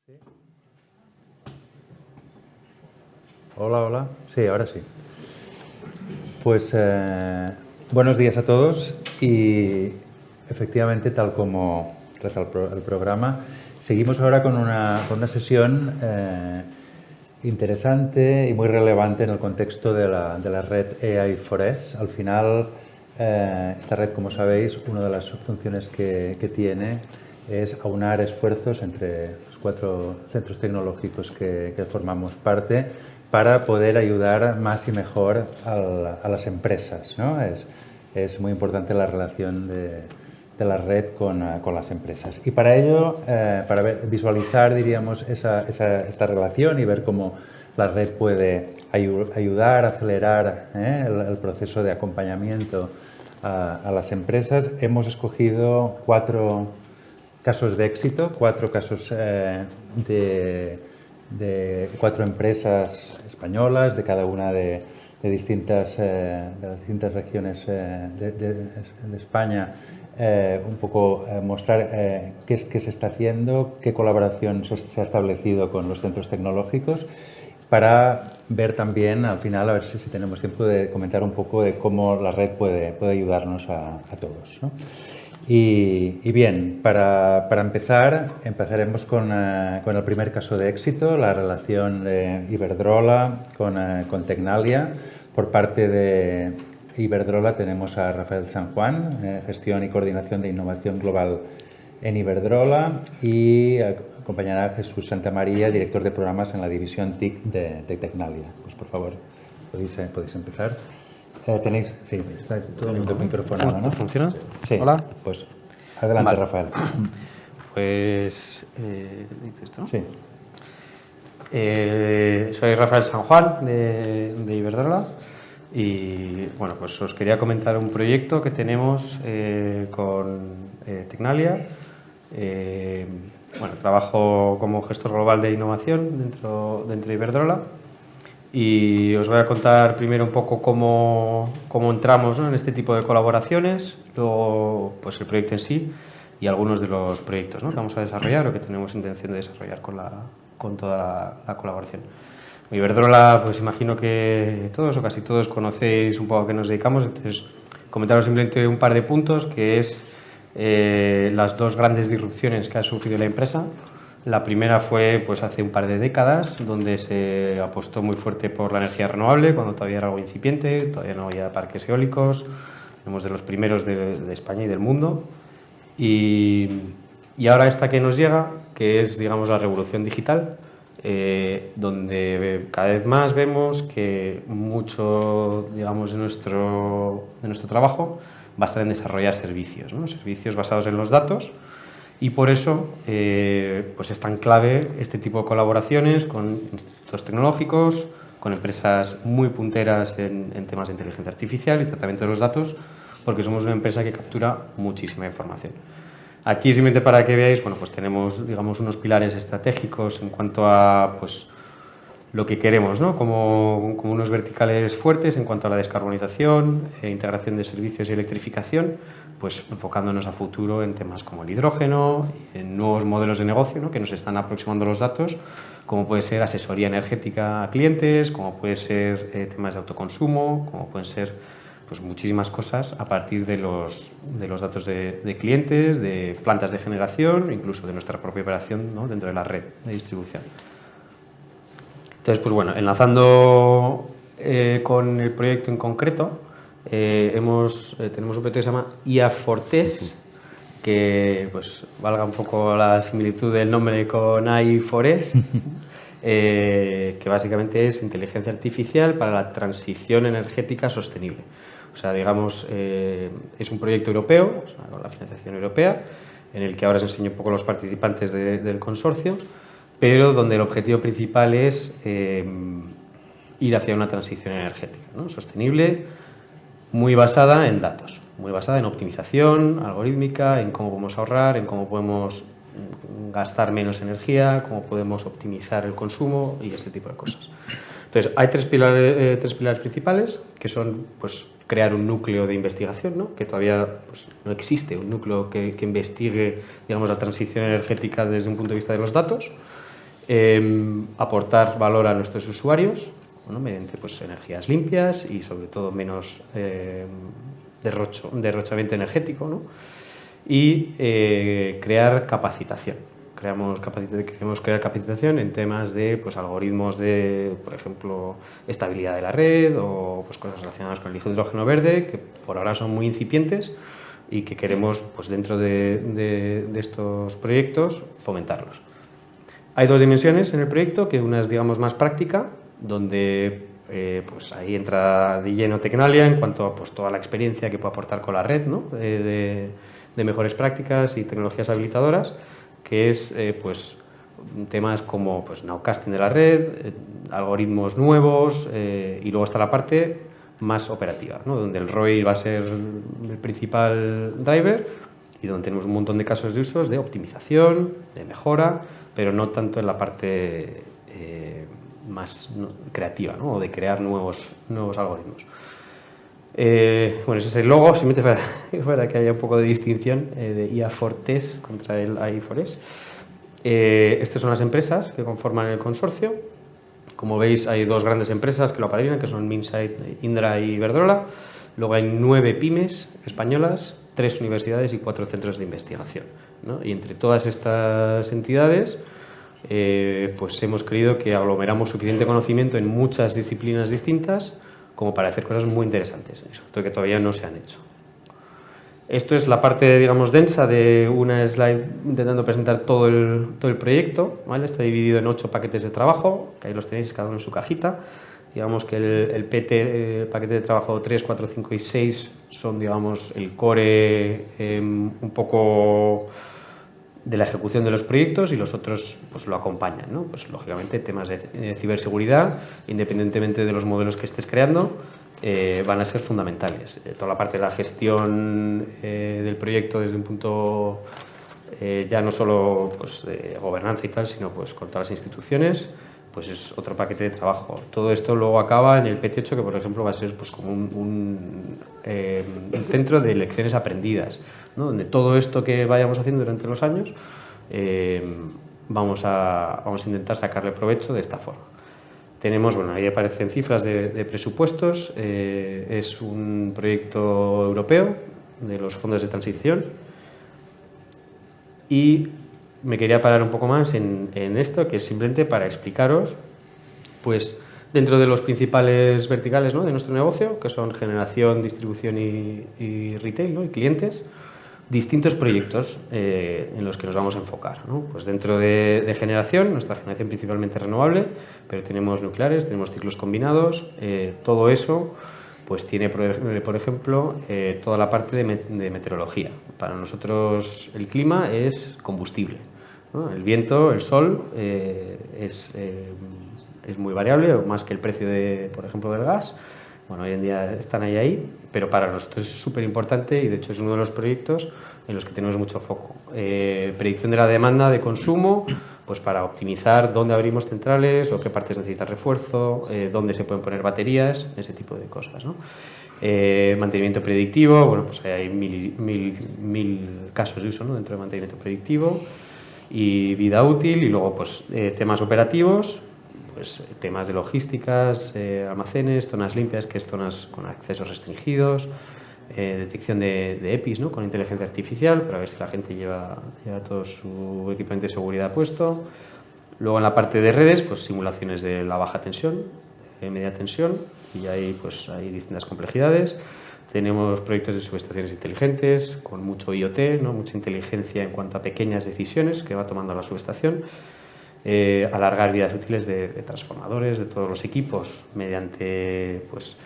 ¿Sí? Hola, hola. Sí, ahora sí. Pues buenos días a todos y efectivamente, tal como trata el programa, seguimos ahora con una sesión interesante y muy relevante en el contexto de la red AI4S. Al final, esta red, como sabéis, una de las funciones que tiene es aunar esfuerzos entre los 4 centros tecnológicos que formamos parte para poder ayudar más y mejor a las empresas, ¿no? Es muy importante la relación de la red con las empresas. Y para ello, para visualizar, diríamos, esta relación y ver cómo la red puede ayudar, acelerar el proceso de acompañamiento a las empresas, hemos escogido 4 casos de éxito, 4 casos de 4 empresas españolas, de cada una de las distintas regiones de España, un poco mostrar qué se está haciendo, qué colaboración se ha establecido con los centros tecnológicos, para ver también, al final, a ver si tenemos tiempo de comentar un poco de cómo la red puede ayudarnos a todos, ¿no? Y bien, para empezar, empezaremos con el primer caso de éxito, la relación de Iberdrola con Tecnalia. Por parte de Iberdrola tenemos a Rafael San Juan, gestión y coordinación de innovación global en Iberdrola, y acompañará a Jesús Santamaría, director de programas en la división TIC de Tecnalia. Pues por favor, podéis empezar. Tenéis, sí, está todo el mundo microfonado, ¿no? ¿Funciona? Sí. Hola. Pues adelante, Vale. Rafael. Pues, ¿dices esto? Sí. Soy Rafael San Juan de Iberdrola y bueno, pues os quería comentar un proyecto que tenemos con Tecnalia. Bueno, trabajo como gestor global de innovación dentro de Iberdrola. Y os voy a contar primero un poco cómo entramos, ¿no?, en este tipo de colaboraciones, luego pues el proyecto en sí y algunos de los proyectos, ¿no?, que vamos a desarrollar o que tenemos intención de desarrollar con toda la colaboración. Iberdrola, pues imagino que todos o casi todos conocéis un poco a qué nos dedicamos, entonces comentaros simplemente un par de puntos, que es las 2 grandes disrupciones que ha sufrido la empresa. La primera fue pues hace un par de décadas, donde se apostó muy fuerte por la energía renovable, cuando todavía era algo incipiente, todavía no había parques eólicos, éramos de los primeros de España y del mundo. Y ahora esta que nos llega, que es, digamos, la revolución digital, donde cada vez más vemos que mucho, digamos, de nuestro trabajo va a estar en desarrollar servicios, ¿no? Servicios basados en los datos. Y por eso pues es tan clave este tipo de colaboraciones con institutos tecnológicos, con empresas muy punteras en temas de inteligencia artificial y tratamiento de los datos, porque somos una empresa que captura muchísima información. Aquí, simplemente para que veáis, bueno, pues tenemos, digamos, unos pilares estratégicos en cuanto a pues, lo que queremos, ¿no?, como unos verticales fuertes en cuanto a la descarbonización, integración de servicios y electrificación, pues enfocándonos a futuro en temas como el hidrógeno, en nuevos modelos de negocio, ¿no?, que nos están aproximando los datos, como puede ser asesoría energética a clientes, como puede ser temas de autoconsumo, como pueden ser pues muchísimas cosas a partir de los datos de clientes, de plantas de generación, incluso de nuestra propia operación, ¿no?, dentro de la red de distribución. Entonces, pues bueno, enlazando con el proyecto en concreto, tenemos un proyecto que se llama IA4TES, que pues valga un poco la similitud del nombre con AI4S, que básicamente es inteligencia artificial para la transición energética sostenible. O sea, digamos, es un proyecto europeo, o sea, con la financiación europea, en el que ahora os enseño un poco los participantes del consorcio, pero donde el objetivo principal es ir hacia una transición energética, ¿no?, sostenible, muy basada en datos, muy basada en optimización algorítmica, en cómo podemos ahorrar, en cómo podemos gastar menos energía, cómo podemos optimizar el consumo y este tipo de cosas. Entonces, hay tres pilares principales, que son pues, crear un núcleo de investigación, ¿no?, que todavía pues, no existe un núcleo que investigue, digamos, la transición energética desde un punto de vista de los datos. aportar valor a nuestros usuarios, ¿no? Mediante pues, energías limpias y sobre todo menos derrochamiento energético, ¿no? Y crear capacitación. Queremos crear capacitación en temas de pues, algoritmos de, por ejemplo, estabilidad de la red o pues, cosas relacionadas con el hidrógeno verde, que por ahora son muy incipientes y que queremos, pues, dentro de estos proyectos, fomentarlos. Hay dos dimensiones en el proyecto, que una es, digamos, más práctica, donde pues ahí entra de lleno Tecnalia en cuanto a pues, toda la experiencia que puede aportar con la red, ¿no? de mejores prácticas y tecnologías habilitadoras, que es pues, temas como pues, nowcasting de la red, algoritmos nuevos y luego está la parte más operativa, ¿no? Donde el ROI va a ser el principal driver y donde tenemos un montón de casos de usos de optimización, de mejora, pero no tanto en la parte más creativa, ¿no? O de crear nuevos algoritmos. Bueno, ese es el logo, simplemente para que haya un poco de distinción de IA4TES contra el AI4S. Estas son las empresas que conforman el consorcio. Como veis, hay dos grandes empresas que lo apadrinan, que son Minsight, Indra y Iberdrola. Luego hay 9 pymes españolas, 3 universidades y 4 centros de investigación, ¿no? Y entre todas estas entidades, pues hemos creído que aglomeramos suficiente conocimiento en muchas disciplinas distintas como para hacer cosas muy interesantes, y sobre todo que todavía no se han hecho. Esto es la parte, digamos, densa de una slide intentando presentar todo el proyecto, ¿vale? Está dividido en 8 paquetes de trabajo, que ahí los tenéis cada uno en su cajita. Digamos que el paquete de trabajo 3, 4, 5 y 6 son, digamos, el core un poco de la ejecución de los proyectos y los otros pues lo acompañan, ¿no? Pues lógicamente temas de ciberseguridad, independientemente de los modelos que estés creando, van a ser fundamentales. Toda la parte de la gestión del proyecto desde un punto ya no solo pues, de gobernanza y tal, sino pues con todas las instituciones, pues es otro paquete de trabajo. Todo esto luego acaba en el PT8, que por ejemplo va a ser pues como un centro de lecciones aprendidas, ¿no? Donde todo esto que vayamos haciendo durante los años vamos a intentar sacarle provecho de esta forma. Tenemos, bueno, ahí aparecen cifras de presupuestos, es un proyecto europeo de los fondos de transición y me quería parar un poco más en esto, que es simplemente para explicaros, pues dentro de los principales verticales, ¿no? De nuestro negocio, que son generación, distribución y retail, ¿no? Y clientes, distintos proyectos en los que nos vamos a enfocar, ¿no? Pues dentro de generación, nuestra generación principalmente renovable, pero tenemos nucleares, tenemos ciclos combinados, todo eso pues tiene, por ejemplo, toda la parte de meteorología. Para nosotros el clima es combustible, ¿no? El viento, el sol es muy variable, más que el precio, por ejemplo, del gas. Bueno, hoy en día están ahí, pero para nosotros es súper importante y de hecho es uno de los proyectos en los que tenemos mucho foco. Predicción de la demanda de consumo, pues para optimizar dónde abrimos centrales o qué partes necesitan refuerzo, dónde se pueden poner baterías, ese tipo de cosas, ¿no? Mantenimiento predictivo, bueno, pues hay mil casos de uso, ¿no? Dentro de mantenimiento predictivo y vida útil, y luego pues temas operativos, pues temas de logísticas, almacenes, zonas limpias, que es zonas con accesos restringidos, detección de EPIs, ¿no? Con inteligencia artificial, para ver si la gente lleva todo su equipamiento de seguridad puesto. Luego en la parte de redes, pues simulaciones de la baja tensión, media tensión, y ahí pues hay distintas complejidades. Tenemos proyectos de subestaciones inteligentes, con mucho IoT, ¿no? Mucha inteligencia en cuanto a pequeñas decisiones que va tomando la subestación. Alargar vidas útiles de transformadores, de todos los equipos, mediante pues,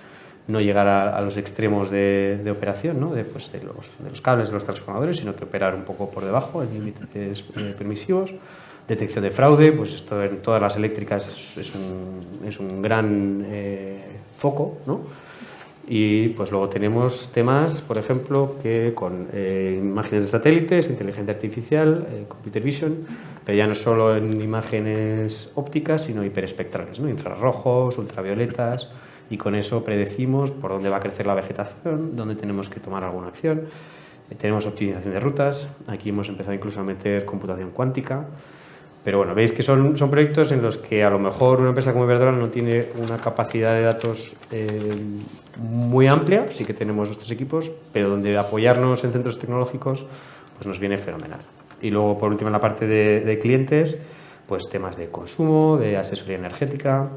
no llegar a los extremos de operación, ¿no? de los cables de los transformadores, sino que operar un poco por debajo, en límites permisivos. Detección de fraude, pues esto en todas las eléctricas es un gran foco, ¿no? Y pues luego tenemos temas, por ejemplo, que con imágenes de satélites, inteligencia artificial, computer vision, pero ya no solo en imágenes ópticas, sino hiperespectrales, ¿no? Infrarrojos, ultravioletas, y con eso predecimos por dónde va a crecer la vegetación, dónde tenemos que tomar alguna acción. Tenemos optimización de rutas, aquí hemos empezado incluso a meter computación cuántica, Pero bueno, veis que son proyectos en los que a lo mejor una empresa como Iberdrola no tiene una capacidad de datos muy amplia, sí que tenemos nuestros equipos, pero donde apoyarnos en centros tecnológicos pues nos viene fenomenal. Y luego, por último, en la parte de clientes, pues temas de consumo, de asesoría energética,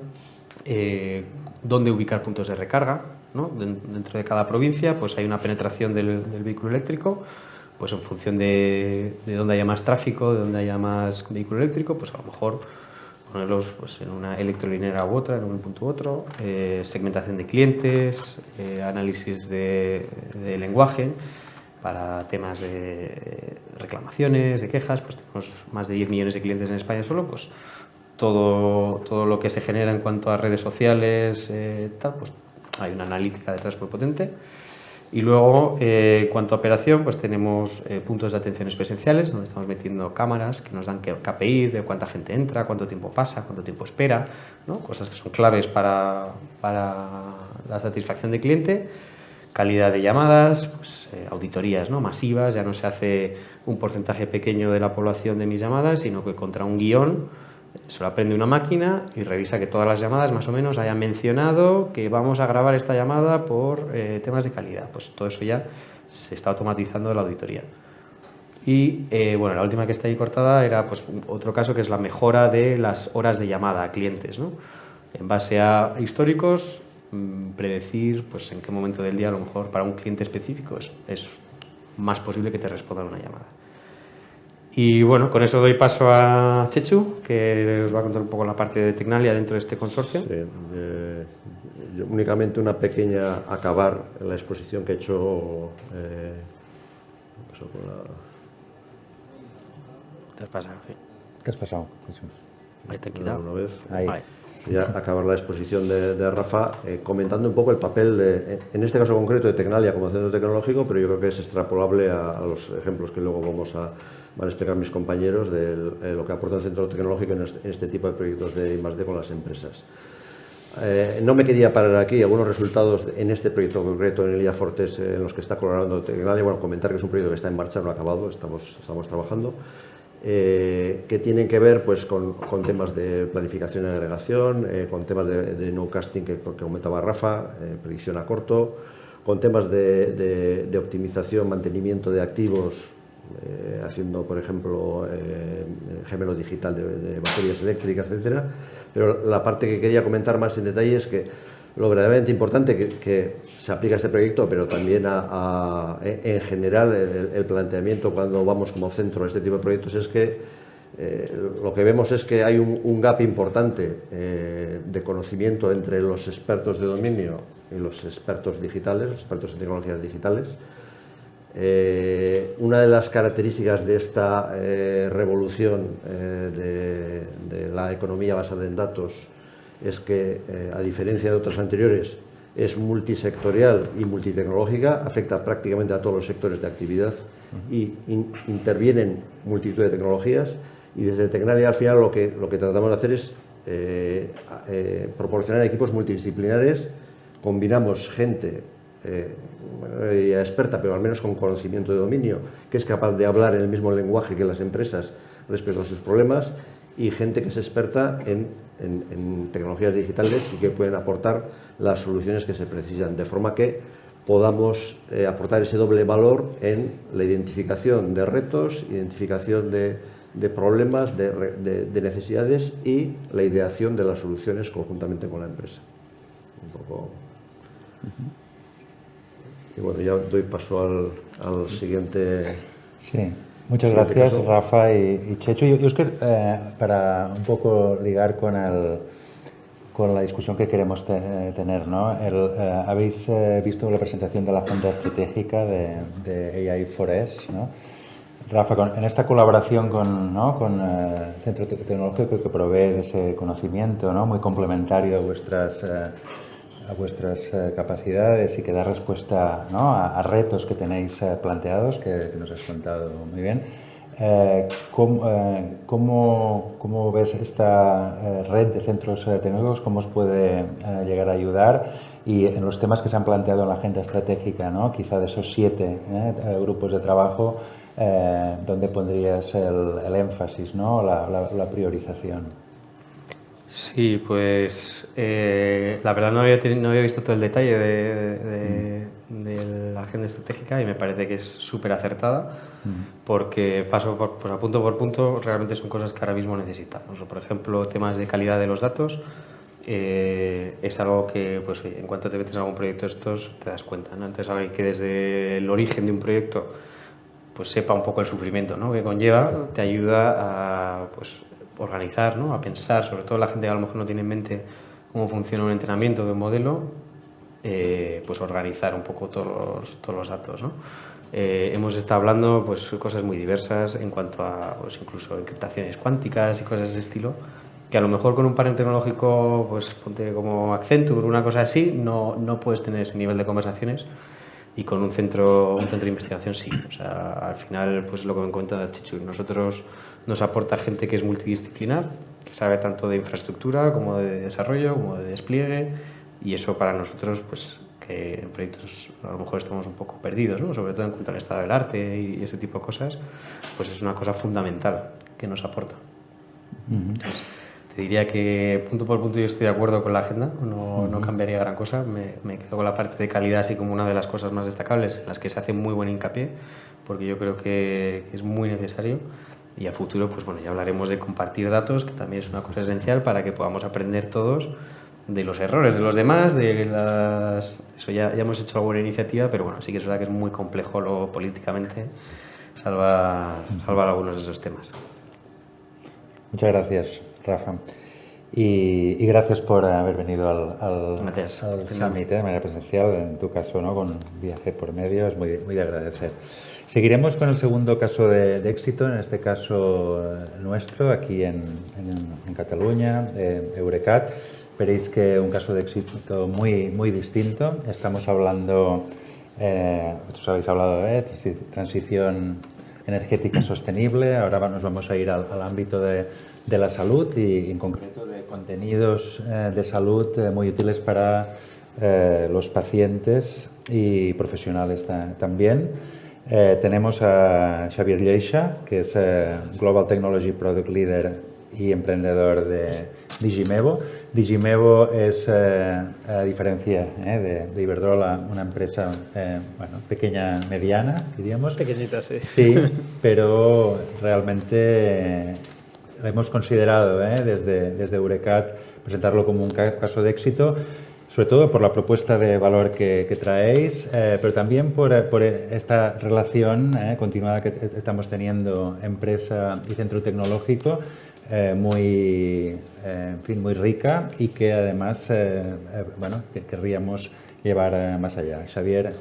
dónde ubicar puntos de recarga, ¿no? Dentro de cada provincia pues hay una penetración del vehículo eléctrico, pues en función de dónde haya más tráfico, de dónde haya más vehículo eléctrico, pues a lo mejor ponerlos pues, en una electrolinera u otra, en un punto u otro, segmentación de clientes, análisis de lenguaje para temas de reclamaciones, de quejas, pues tenemos más de 10 millones de clientes en España solo, pues todo lo que se genera en cuanto a redes sociales, tal, pues hay una analítica detrás muy potente. Y luego, en cuanto a operación, pues tenemos puntos de atenciones presenciales, donde estamos metiendo cámaras que nos dan KPIs de cuánta gente entra, cuánto tiempo pasa, cuánto tiempo espera, ¿no? Cosas que son claves para la satisfacción del cliente. Calidad de llamadas, pues, auditorías, ¿no? Masivas, ya no se hace un porcentaje pequeño de la población de mis llamadas, sino que contra un guión se lo aprende una máquina y revisa que todas las llamadas más o menos hayan mencionado que vamos a grabar esta llamada por temas de calidad. Pues todo eso ya se está automatizando la auditoría. Y bueno, la última que está ahí cortada era pues otro caso que es la mejora de las horas de llamada a clientes, ¿no? En base a históricos, predecir pues en qué momento del día a lo mejor para un cliente específico es más posible que te respondan una llamada. Y bueno, con eso doy paso a Chechu, que os va a contar un poco la parte de Tecnalia dentro de este consorcio. Sí, únicamente una pequeña acabar la exposición que he hecho. ¿Te has pasado? Sí. ¿Qué has pasado? Ahí te he quitado. Una vez. Ahí. Ya acabar la exposición de Rafa comentando un poco el papel, en este caso concreto, de Tecnalia como centro tecnológico, pero yo creo que es extrapolable a los ejemplos que luego van a explicar mis compañeros de lo que aporta el centro tecnológico en este tipo de proyectos de I+D con las empresas. No me quería parar aquí, algunos resultados en este proyecto concreto, en el IA Fortes, en los que está colaborando Tecnalia. Bueno, comentar que es un proyecto que está en marcha, no ha acabado, estamos trabajando. Que tienen que ver pues, con temas de planificación y agregación, con temas de nowcasting que comentaba Rafa, predicción a corto, con temas de optimización, mantenimiento de activos, haciendo, por ejemplo, gemelo digital de baterías eléctricas, etcétera. Pero la parte que quería comentar más en detalle es que lo verdaderamente importante que se aplica a este proyecto, pero también en general el planteamiento cuando vamos como centro a este tipo de proyectos es que lo que vemos es que hay un gap importante de conocimiento entre los expertos de dominio y los expertos digitales, los expertos en tecnologías digitales. Una de las características de esta revolución de la economía basada en datos es que, a diferencia de otras anteriores, es multisectorial y multitecnológica, afecta prácticamente a todos los sectores de actividad y intervienen multitud de tecnologías, y desde Tecnalia al final lo que tratamos de hacer es proporcionar equipos multidisciplinares. Combinamos gente no diría experta, pero al menos con conocimiento de dominio, que es capaz de hablar en el mismo lenguaje que las empresas respecto a sus problemas, y gente que es experta en tecnologías digitales y que pueden aportar las soluciones que se precisan, de forma que podamos aportar ese doble valor en la identificación de retos, identificación de problemas, de necesidades y la ideación de las soluciones conjuntamente con la empresa. Un poco. Y bueno, ya doy paso al siguiente. Sí. Muchas gracias, Rafa y Chechu. Yo es que para un poco ligar con la discusión que queremos tener, ¿no? Habéis visto la presentación de la agenda estratégica de AI4S, ¿no? Rafa, en esta colaboración con el Centro Tecnológico que provee de ese conocimiento, ¿no? Muy complementario a vuestras capacidades y que da respuesta, ¿no? a retos que tenéis planteados, que nos has contado muy bien. ¿Cómo ves esta red de centros tecnológicos? ¿Cómo os puede llegar a ayudar? Y en los temas que se han planteado en la agenda estratégica, ¿no? Quizá de esos 7 grupos de trabajo, ¿dónde pondrías el énfasis, ¿no? La priorización? Sí, pues la verdad no había visto todo el detalle de la agenda estratégica y me parece que es súper acertada porque pues a punto por punto realmente son cosas que ahora mismo necesitamos. Por ejemplo, temas de calidad de los datos es algo que pues, oye, en cuanto te metes en algún proyecto de estos te das cuenta, ¿no? Entonces alguien que desde el origen de un proyecto pues sepa un poco el sufrimiento, ¿no?, que conlleva, te ayuda a pues, organizar, ¿no?, a pensar, sobre todo la gente que a lo mejor no tiene en mente cómo funciona un entrenamiento de un modelo, pues organizar un poco todos los datos, ¿no? Hemos estado hablando pues cosas muy diversas en cuanto a pues, incluso encriptaciones cuánticas y cosas de ese estilo, que a lo mejor con un panel tecnológico, pues ponte como Accenture, una cosa así, no puedes tener ese nivel de conversaciones. Y con un centro de investigación sí. O sea, al final, pues lo que me cuenta Chichu, nosotros nos aporta gente que es multidisciplinar, que sabe tanto de infraestructura como de desarrollo, como de despliegue, y eso para nosotros, pues que en proyectos a lo mejor estamos un poco perdidos, ¿no?, sobre todo en cuanto al estado del arte y ese tipo de cosas, pues es una cosa fundamental que nos aporta. Entonces, te diría que punto por punto yo estoy de acuerdo con la agenda, no cambiaría gran cosa, me quedo con la parte de calidad así como una de las cosas más destacables en las que se hace muy buen hincapié, porque yo creo que es muy necesario, y a futuro pues bueno, ya hablaremos de compartir datos, que también es una cosa esencial para que podamos aprender todos de los errores de los demás, eso ya hemos hecho alguna iniciativa, pero bueno, sí que es verdad que es muy complejo luego políticamente salvar algunos de esos temas. Muchas gracias, Rafa. Y gracias por haber venido al Summit de manera presencial, en tu caso, ¿no?, con viaje por medio, es muy de agradecer. Seguiremos con el segundo caso de éxito, en este caso nuestro, aquí en Cataluña, Eurecat. Veréis que un caso de éxito muy distinto. Estamos hablando, vosotros habéis hablado de transición energética sostenible, ahora nos vamos a ir al ámbito de la salud y en concreto de contenidos de salud muy útiles para los pacientes y profesionales también. Tenemos a Xavier Lleixa, que es Global Technology Product Leader y emprendedor de Digimevo. Digimevo es, a diferencia de Iberdrola, una empresa pequeña, mediana, diríamos. Pequeñita, sí. Sí, pero realmente hemos considerado desde Eurecat presentarlo como un caso de éxito, sobre todo por la propuesta de valor que traéis, pero también por esta relación continuada que estamos teniendo empresa y centro tecnológico, muy rica y que además querríamos llevar más allá. Xavier,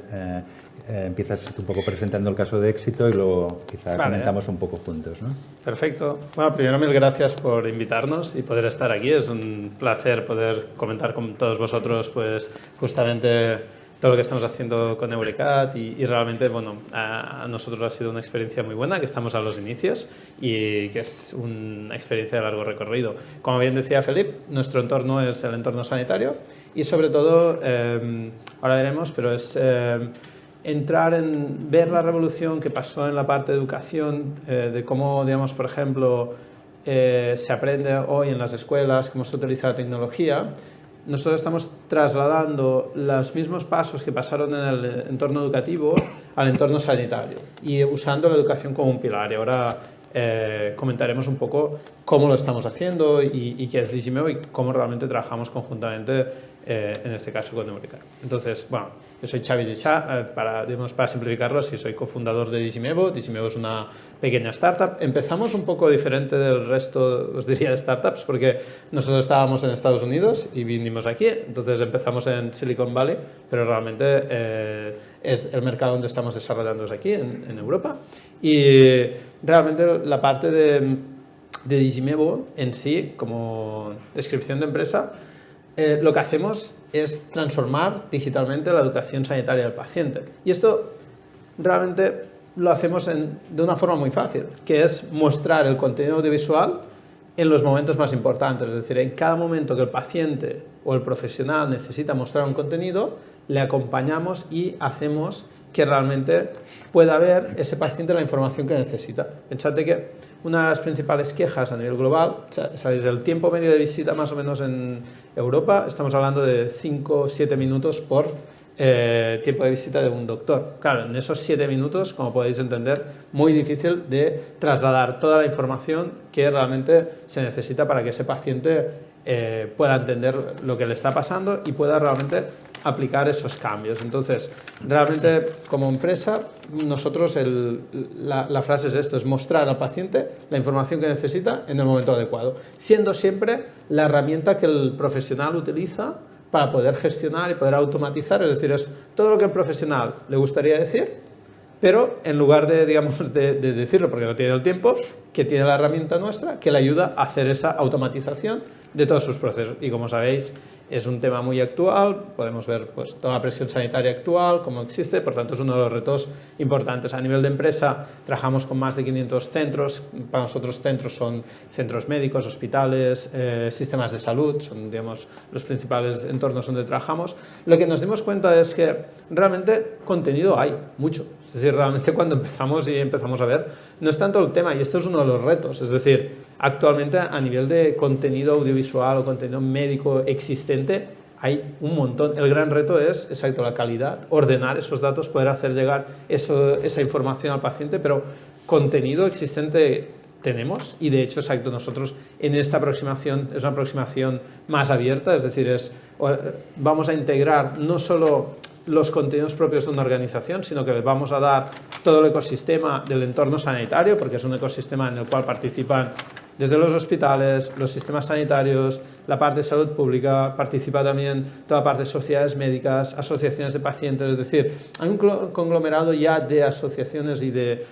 empiezas un poco presentando el caso de éxito y luego quizá comentamos un poco juntos, ¿no? Perfecto. Bueno, primero mil gracias por invitarnos y poder estar aquí. Es un placer poder comentar con todos vosotros pues justamente todo lo que estamos haciendo con Eurecat y realmente, bueno, a nosotros ha sido una experiencia muy buena, que estamos a los inicios y que es una experiencia de largo recorrido. Como bien decía Felip, nuestro entorno es el entorno sanitario y sobre todo, ahora veremos, pero es entrar en ver la revolución que pasó en la parte de educación, de cómo, digamos, por ejemplo, se aprende hoy en las escuelas, cómo se utiliza la tecnología. Nosotros estamos trasladando los mismos pasos que pasaron en el entorno educativo al entorno sanitario y usando la educación como un pilar. Y ahora comentaremos un poco cómo lo estamos haciendo y qué es Digimevo y cómo realmente trabajamos conjuntamente, en este caso con Eurecat. Entonces, bueno, yo soy Xavi Lleixa, para simplificarlo, sí, soy cofundador de Digimevo. Digimevo es una pequeña startup. Empezamos un poco diferente del resto, os diría, de startups, porque nosotros estábamos en Estados Unidos y vinimos aquí, entonces empezamos en Silicon Valley, pero realmente es el mercado donde estamos desarrollándonos aquí, en Europa. Y realmente la parte de Digimevo en sí, como descripción de empresa, lo que hacemos es transformar digitalmente la educación sanitaria del paciente. Y esto realmente lo hacemos de una forma muy fácil, que es mostrar el contenido audiovisual en los momentos más importantes. Es decir, en cada momento que el paciente o el profesional necesita mostrar un contenido, le acompañamos y hacemos que realmente pueda ver ese paciente la información que necesita. Pensad que una de las principales quejas a nivel global, sabéis, el tiempo medio de visita más o menos en Europa, estamos hablando de 5 o 7 minutos por tiempo de visita de un doctor. Claro, en esos 7 minutos, como podéis entender, muy difícil de trasladar toda la información que realmente se necesita para que ese paciente pueda entender lo que le está pasando y pueda realmente aplicar esos cambios. Entonces, realmente como empresa, nosotros la frase es esto, es mostrar al paciente la información que necesita en el momento adecuado, siendo siempre la herramienta que el profesional utiliza para poder gestionar y poder automatizar, es decir, es todo lo que el profesional le gustaría decir, pero en lugar de, digamos, de decirlo porque no tiene el tiempo, que tiene la herramienta nuestra que le ayuda a hacer esa automatización de todos sus procesos. Y como sabéis, es un tema muy actual, podemos ver pues, toda la presión sanitaria actual, cómo existe, por tanto es uno de los retos importantes. A nivel de empresa trabajamos con más de 500 centros, para nosotros centros son centros médicos, hospitales, sistemas de salud, son digamos, los principales entornos donde trabajamos. Lo que nos dimos cuenta es que realmente contenido hay mucho, es decir, realmente cuando empezamos a ver, no es tanto el tema, y esto es uno de los retos, es decir, actualmente a nivel de contenido audiovisual o contenido médico existente hay un montón. El gran reto es, exacto, la calidad, ordenar esos datos, poder hacer llegar esa información al paciente, pero contenido existente tenemos y de hecho, exacto, nosotros en esta aproximación es una aproximación más abierta, es decir, vamos a integrar no solo los contenidos propios de una organización, sino que les vamos a dar todo el ecosistema del entorno sanitario, porque es un ecosistema en el cual participan desde los hospitales, los sistemas sanitarios, la parte de salud pública, participa también toda la parte de sociedades médicas, asociaciones de pacientes, es decir, hay un conglomerado ya de asociaciones y de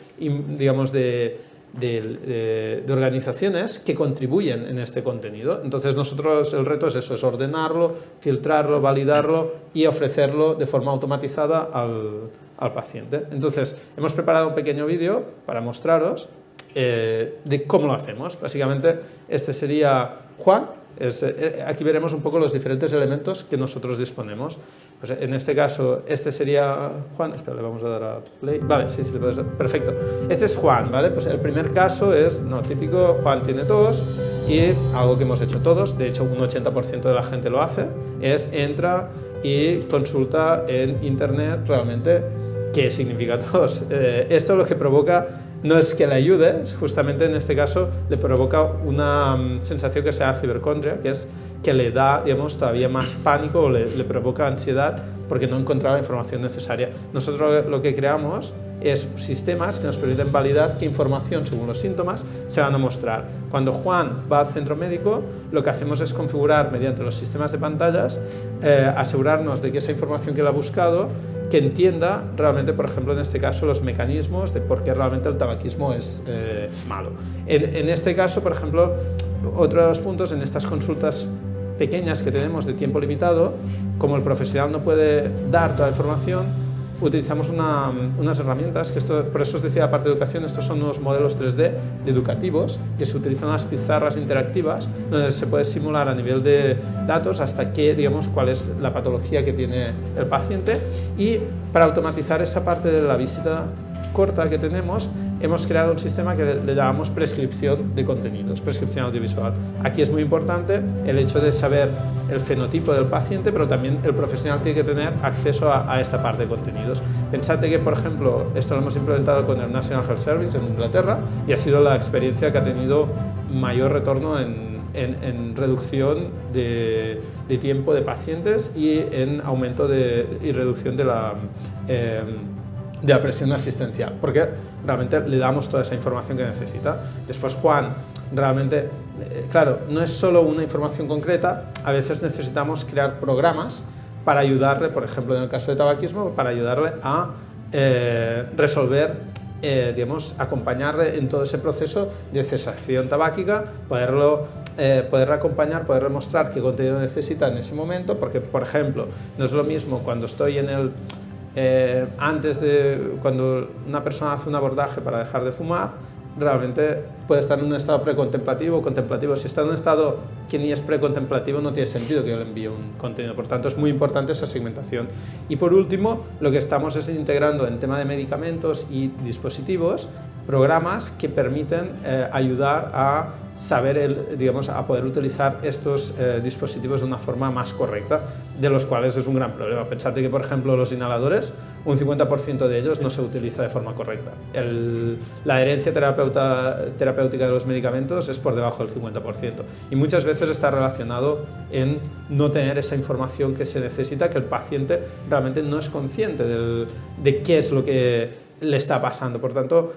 organizaciones que contribuyen en este contenido. Entonces nosotros el reto es eso, es ordenarlo, filtrarlo, validarlo y ofrecerlo de forma automatizada al paciente. Entonces hemos preparado un pequeño vídeo para mostraros de cómo lo hacemos. Básicamente este sería Juan. Aquí veremos un poco los diferentes elementos que nosotros disponemos. Pues en este caso, este sería Juan. Espera, le vamos a dar a play. Vale, sí, le puedes dar. Perfecto. Este es Juan, ¿vale? Pues el primer caso es, típico, Juan tiene tos y algo que hemos hecho todos, de hecho un 80% de la gente lo hace, es entra y consulta en internet realmente qué significa tos. Esto lo que provoca no es que le ayude, justamente en este caso le provoca una sensación que se llama cibercondria, que es que le da, digamos, todavía más pánico o le provoca ansiedad porque no encontraba la información necesaria. Nosotros lo que creamos es sistemas que nos permiten validar qué información, según los síntomas, se van a mostrar. Cuando Juan va al centro médico, lo que hacemos es configurar mediante los sistemas de pantallas, asegurarnos de que esa información que él ha buscado que entienda realmente, por ejemplo, en este caso, los mecanismos de por qué realmente el tabaquismo es malo. En este caso, por ejemplo, otro de los puntos en estas consultas pequeñas que tenemos de tiempo limitado, como el profesional no puede dar toda la información, utilizamos unas herramientas, que por eso os decía la parte de educación, estos son unos modelos 3D educativos, que se utilizan unas pizarras interactivas, donde se puede simular a nivel de datos hasta qué, digamos, cuál es la patología que tiene el paciente. Y para automatizar esa parte de la visita corta que tenemos, hemos creado un sistema que le llamamos prescripción de contenidos, prescripción audiovisual. Aquí es muy importante el hecho de saber el fenotipo del paciente, pero también el profesional tiene que tener acceso a esta parte de contenidos. Pensad que, por ejemplo, esto lo hemos implementado con el National Health Service en Inglaterra y ha sido la experiencia que ha tenido mayor retorno en reducción de tiempo de pacientes y en aumento y reducción de la presión asistencial, porque realmente le damos toda esa información que necesita. Después Juan, realmente, claro, no es solo una información concreta, a veces necesitamos crear programas para ayudarle, por ejemplo, en el caso de tabaquismo, para ayudarle a resolver, digamos, acompañarle en todo ese proceso de cesación tabáquica, poderle acompañar, poderle mostrar qué contenido necesita en ese momento, porque, por ejemplo, no es lo mismo cuando estoy cuando una persona hace un abordaje para dejar de fumar realmente puede estar en un estado precontemplativo o contemplativo. Si está en un estado que ni es precontemplativo, no tiene sentido que yo le envíe un contenido. Por tanto, es muy importante esa segmentación. Y por último, lo que estamos es integrando en tema de medicamentos y dispositivos programas que permiten ayudar a saber, digamos, a poder utilizar estos dispositivos de una forma más correcta, de los cuales es un gran problema. Pensad que, por ejemplo, los inhaladores, un 50% de ellos no se utiliza de forma correcta. La adherencia terapéutica de los medicamentos es por debajo del 50% y muchas veces está relacionado en no tener esa información que se necesita, que el paciente realmente no es consciente de qué es lo que le está pasando. Por tanto,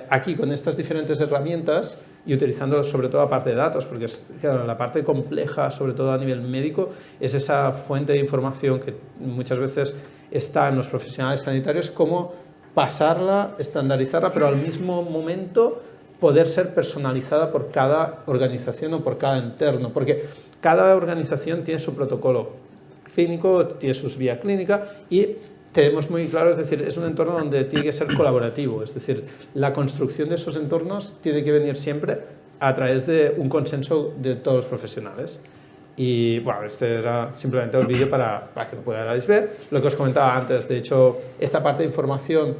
aquí con estas diferentes herramientas y utilizándolos sobre todo a parte de datos, porque claro, la parte compleja, sobre todo a nivel médico, es esa fuente de información que muchas veces está en los profesionales sanitarios, cómo pasarla, estandarizarla, pero al mismo momento poder ser personalizada por cada organización o por cada entorno, porque cada organización tiene su protocolo clínico, tiene sus vías clínicas y tenemos muy claro, es decir, es un entorno donde tiene que ser colaborativo, es decir, la construcción de esos entornos tiene que venir siempre a través de un consenso de todos los profesionales. Y bueno, este era simplemente el vídeo para que lo podáis ver. Lo que os comentaba antes, de hecho, esta parte de información,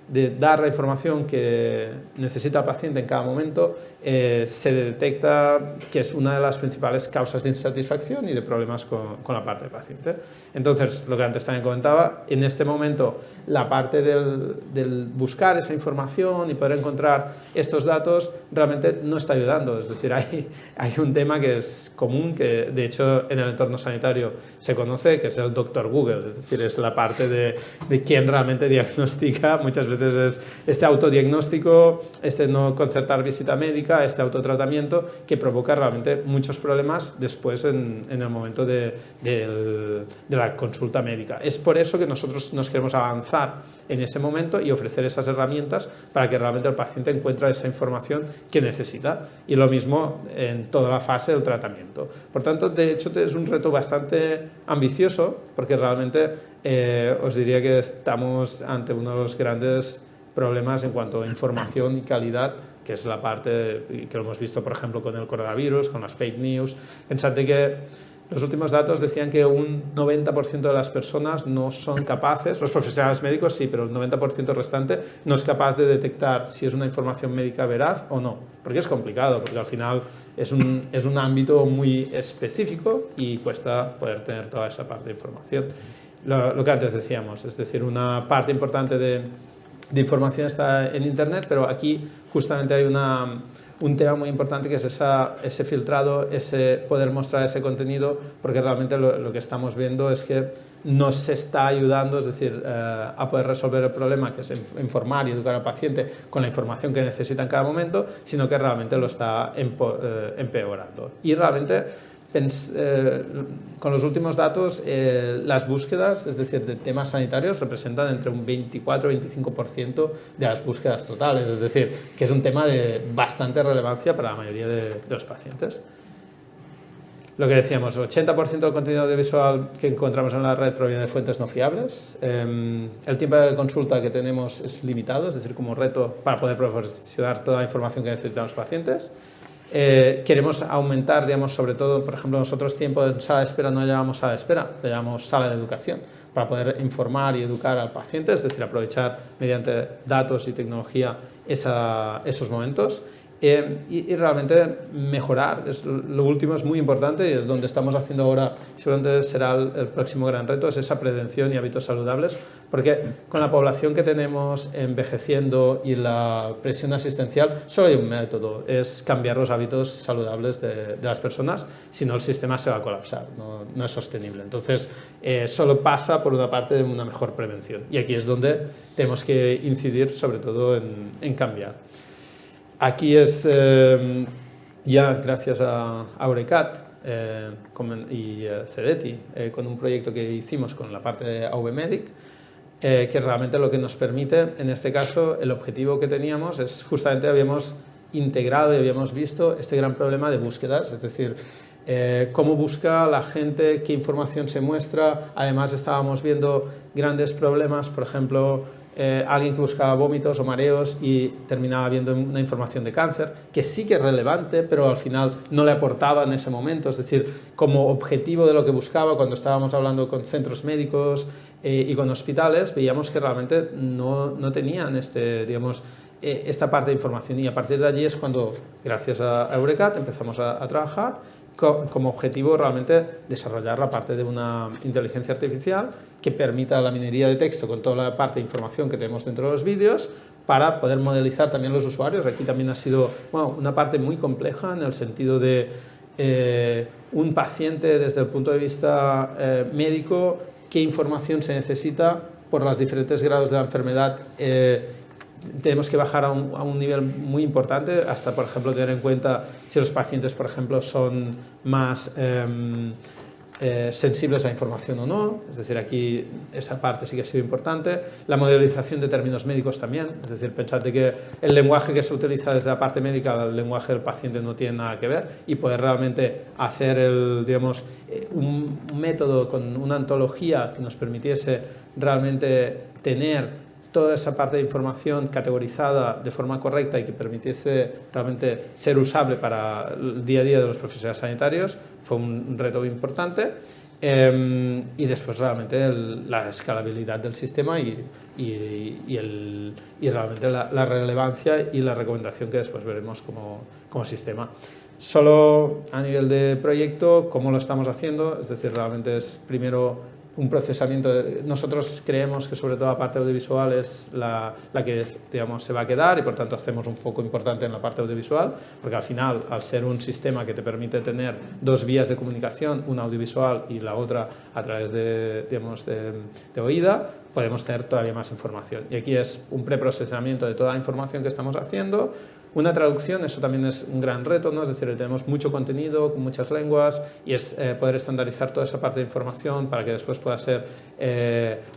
de dar la información que necesita el paciente en cada momento, se detecta que es una de las principales causas de insatisfacción y de problemas con la parte del paciente. Entonces, lo que antes también comentaba, en este momento la parte del buscar esa información y poder encontrar estos datos realmente no está ayudando. Es decir, hay un tema que es común, que de hecho en el entorno sanitario se conoce, que es el Dr. Google. Es decir, es la parte de quién realmente diagnostica. Muchas veces es este autodiagnóstico, este no concertar visita médica, este autotratamiento que provoca realmente muchos problemas después en el momento de la consulta médica. Es por eso que nosotros nos queremos avanzar en ese momento y ofrecer esas herramientas para que realmente el paciente encuentre esa información que necesita, y lo mismo en toda la fase del tratamiento. Por tanto, de hecho, es un reto bastante ambicioso, porque realmente os diría que estamos ante uno de los grandes problemas en cuanto a información y calidad, que es la parte que lo hemos visto, por ejemplo, con el coronavirus, con las fake news. Pensad que los últimos datos decían que un 90% de las personas no son capaces, los profesionales médicos sí, pero el 90% restante no es capaz de detectar si es una información médica veraz o no, porque es complicado, porque al final es un ámbito muy específico y cuesta poder tener toda esa parte de información. Lo que antes decíamos, es decir, una parte importante de información está en Internet, pero aquí justamente hay un tema muy importante, que es ese filtrado, ese poder mostrar ese contenido, porque realmente lo que estamos viendo es que no se está ayudando, es decir, a poder resolver el problema, que es informar y educar al paciente con la información que necesita en cada momento, sino que realmente lo está empeorando. Y realmente con los últimos datos, las búsquedas, es decir, de temas sanitarios, representan entre un 24 y 25% de las búsquedas totales, es decir, que es un tema de bastante relevancia para la mayoría de los pacientes. Lo que decíamos, 80% del contenido audiovisual que encontramos en la red proviene de fuentes no fiables. El tiempo de consulta que tenemos es limitado, es decir, como reto para poder proporcionar toda la información que necesitan los pacientes. Queremos aumentar, digamos, sobre todo, por ejemplo, nosotros tiempo en sala de espera no le llamamos sala de espera, le llamamos sala de educación, para poder informar y educar al paciente, es decir, aprovechar mediante datos y tecnología esos momentos. Y realmente mejorar, lo último es muy importante y es donde estamos haciendo ahora, seguramente será el próximo gran reto, es esa prevención y hábitos saludables, porque con la población que tenemos envejeciendo y la presión asistencial, solo hay un método, es cambiar los hábitos saludables de las personas, si no el sistema se va a colapsar, no es sostenible. Entonces, solo pasa por una parte de una mejor prevención, y aquí es donde tenemos que incidir sobre todo en cambiar. Aquí es ya gracias a Eurecat y Cedeti, con un proyecto que hicimos con la parte de AV-Medic, que realmente lo que nos permite, en este caso, el objetivo que teníamos es justamente habíamos integrado y habíamos visto este gran problema de búsquedas, es decir, cómo busca la gente, qué información se muestra. Además estábamos viendo grandes problemas, por ejemplo, alguien que buscaba vómitos o mareos y terminaba viendo una información de cáncer, que sí que es relevante, pero al final no le aportaba en ese momento. Es decir, como objetivo de lo que buscaba, cuando estábamos hablando con centros médicos y con hospitales, veíamos que realmente no tenían esta parte de información. Y a partir de allí es cuando, gracias a Eurecat, empezamos a trabajar como objetivo realmente desarrollar la parte de una inteligencia artificial que permita la minería de texto con toda la parte de información que tenemos dentro de los vídeos para poder modelizar también los usuarios. Aquí también ha sido una parte muy compleja en el sentido de un paciente desde el punto de vista médico, qué información se necesita por los diferentes grados de la enfermedad. Tenemos que bajar a un nivel muy importante hasta, por ejemplo, tener en cuenta si los pacientes, por ejemplo, son más sensibles a la información o no. Es decir, aquí esa parte sí que ha sido importante. La modelización de términos médicos también. Es decir, pensad de que el lenguaje que se utiliza desde la parte médica, el lenguaje del paciente no tiene nada que ver, y poder realmente hacer un método con una antología que nos permitiese realmente tener toda esa parte de información categorizada de forma correcta y que permitiese realmente ser usable para el día a día de los profesionales sanitarios, fue un reto muy importante. Y después realmente la escalabilidad del sistema y realmente la relevancia y la recomendación que después veremos como sistema. Solo a nivel de proyecto, ¿cómo lo estamos haciendo? Es decir, realmente es primero un procesamiento. Nosotros creemos que sobre todo la parte audiovisual es la que se va a quedar, y por tanto hacemos un foco importante en la parte audiovisual, porque al final, al ser un sistema que te permite tener dos vías de comunicación, una audiovisual y la otra a través de oída, podemos tener todavía más información. Y aquí es un preprocesamiento de toda la información que estamos haciendo. Una traducción, eso también es un gran reto, ¿no? Es decir, tenemos mucho contenido con muchas lenguas y es poder estandarizar toda esa parte de información para que después pueda ser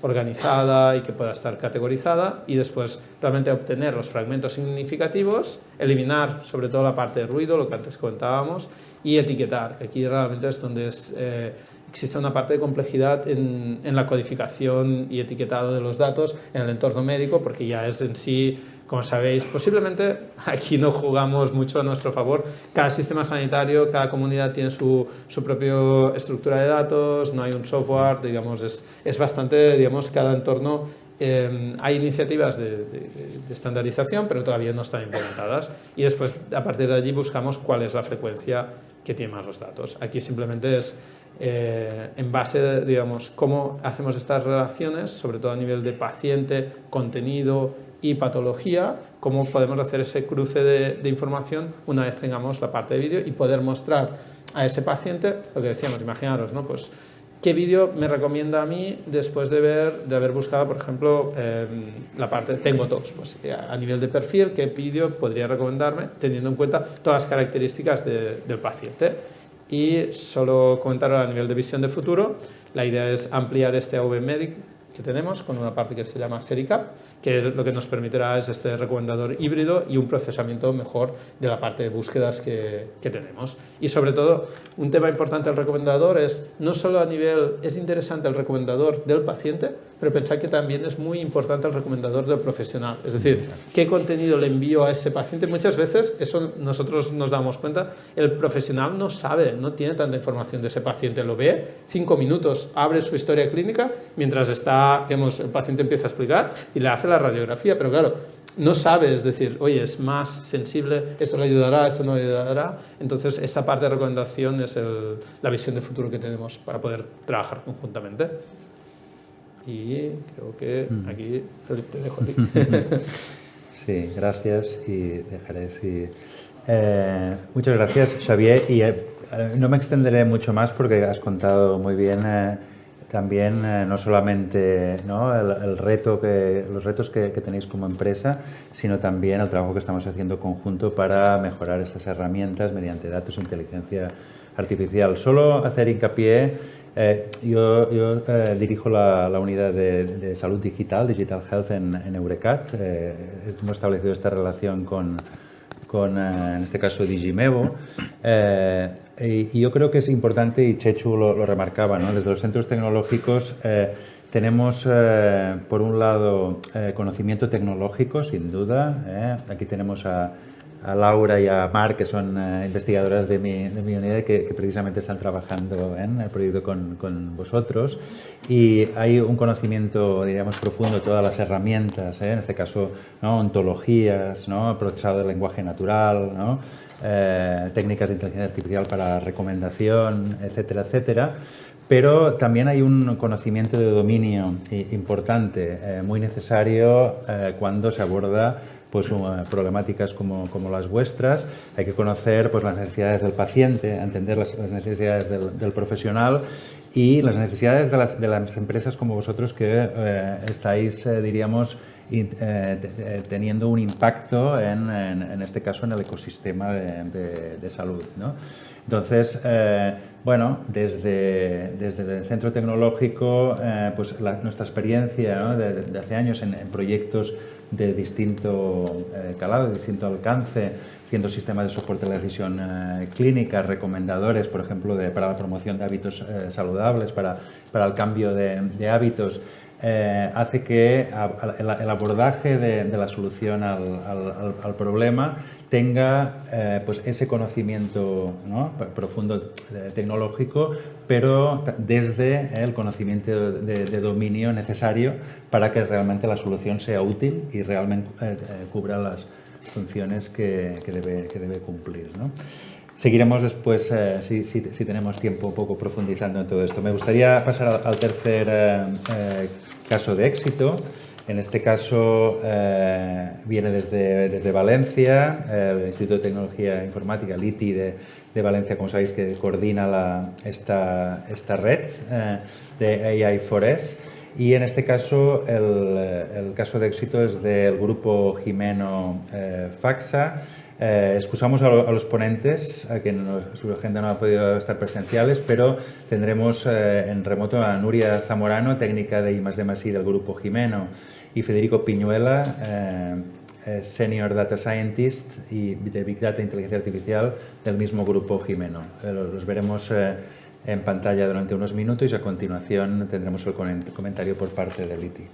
organizada y que pueda estar categorizada, y después realmente obtener los fragmentos significativos, eliminar sobre todo la parte de ruido, lo que antes comentábamos, y etiquetar. Aquí realmente es donde existe una parte de complejidad en la codificación y etiquetado de los datos en el entorno médico, porque ya es en sí, como sabéis, posiblemente aquí no jugamos mucho a nuestro favor. Cada sistema sanitario, cada comunidad tiene su propia estructura de datos, no hay un software, digamos, es bastante, digamos, cada entorno. Hay iniciativas de estandarización, pero todavía no están implementadas, y después a partir de allí buscamos cuál es la frecuencia que tiene más los datos. Aquí simplemente es en base de, digamos, cómo hacemos estas relaciones, sobre todo a nivel de paciente, contenido y patología, cómo podemos hacer ese cruce de información una vez tengamos la parte de vídeo y poder mostrar a ese paciente lo que decíamos. Imaginaros, ¿no? Pues, ¿qué vídeo me recomienda a mí después de haber buscado, por ejemplo, la parte tengo tos? Pues a nivel de perfil, ¿qué vídeo podría recomendarme teniendo en cuenta todas las características del paciente? Y solo comentar a nivel de visión de futuro, la idea es ampliar este AV Medic que tenemos con una parte que se llama Sericap, que lo que nos permitirá es este recomendador híbrido y un procesamiento mejor de la parte de búsquedas que tenemos. Y sobre todo, un tema importante del recomendador es no solo a nivel, es interesante el recomendador del paciente, pero pensad que también es muy importante el recomendador del profesional. Es decir, qué contenido le envío a ese paciente. Muchas veces, eso nosotros nos damos cuenta, el profesional no sabe, no tiene tanta información de ese paciente. Lo ve 5 minutos, abre su historia clínica mientras está, digamos, el paciente empieza a explicar y le hace la radiografía, pero claro, no sabe, es decir, oye, es más sensible, esto le ayudará, esto no le ayudará. Entonces, esta parte de recomendación es la visión de futuro que tenemos para poder trabajar conjuntamente. Y creo que aquí, Felipe, te dejo a ti. Sí, gracias y dejaré, sí. Muchas gracias, Xavier, y no me extenderé mucho más porque has contado muy bien también no solamente, ¿no?, los retos que tenéis como empresa, sino también el trabajo que estamos haciendo conjunto para mejorar estas herramientas mediante datos e inteligencia artificial. Solo hacer hincapié. Yo dirijo la unidad de salud digital, Digital Health en Eurecat. Hemos establecido esta relación con en este caso, Digimevo. Y yo creo que es importante, y Chechu lo remarcaba, ¿no?, desde los centros tecnológicos, Tenemos, por un lado, conocimiento tecnológico, sin duda. Aquí tenemos a Laura y a Mar, que son investigadoras de mi unidad, que precisamente están trabajando en el proyecto con vosotros. Y hay un conocimiento, diríamos, profundo de todas las herramientas, en este caso, ¿no?, ontologías, ¿no?, procesado del lenguaje natural, ¿no?, técnicas de inteligencia artificial para recomendación, etcétera, etcétera. Pero también hay un conocimiento de dominio importante, muy necesario cuando se aborda pues, problemáticas como las vuestras. Hay que conocer pues, las necesidades del paciente, entender las necesidades del profesional y las necesidades de las empresas como vosotros que estáis, diríamos, teniendo un impacto en este caso en el ecosistema de salud, ¿no? Entonces, bueno, desde el centro tecnológico, pues nuestra experiencia, ¿no?, de hace años en proyectos de distinto calado, de distinto alcance, haciendo sistemas de soporte a la decisión clínica, recomendadores, por ejemplo, para la promoción de hábitos saludables, para el cambio de hábitos, hace que el abordaje de la solución al problema tenga pues ese conocimiento, ¿no?, profundo tecnológico, pero desde el conocimiento de dominio necesario para que realmente la solución sea útil y realmente cubra las funciones que debe cumplir, ¿no? Seguiremos después, si tenemos tiempo, un poco profundizando en todo esto. Me gustaría pasar al tercer caso de éxito. En este caso viene desde Valencia, el Instituto de Tecnología Informática, el ITI de Valencia, como sabéis, que coordina esta red de AI4S. Y en este caso, el caso de éxito es del grupo Jimeno Faxa. Excusamos a los ponentes, a quien su agenda no ha podido estar presenciales, pero tendremos en remoto a Nuria Zamorano, técnica de I+D+I del grupo Jimeno, y Federico Piñuela, Senior Data Scientist y de Big Data e Inteligencia Artificial del mismo grupo Jimeno. Los veremos en pantalla durante unos minutos y a continuación tendremos el comentario por parte del ITI.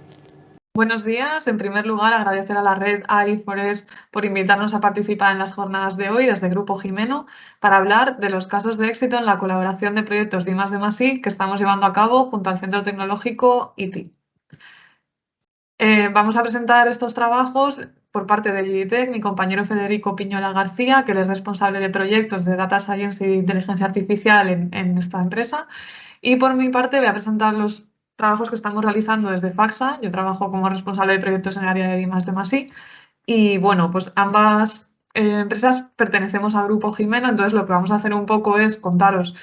Buenos días. En primer lugar, agradecer a la red AI4S por invitarnos a participar en las jornadas de hoy desde Grupo Jimeno para hablar de los casos de éxito en la colaboración de proyectos de I+D+I que estamos llevando a cabo junto al Centro Tecnológico ITI. Vamos a presentar estos trabajos por parte de GDTEC, mi compañero Federico Piñola García, que él es responsable de proyectos de Data Science y Inteligencia Artificial en esta empresa. Y por mi parte voy a presentar los trabajos que estamos realizando desde Faxa. Yo trabajo como responsable de proyectos en el área de I+D+I. Y bueno, pues ambas empresas pertenecemos al Grupo Jimeno, entonces lo que vamos a hacer un poco es contaros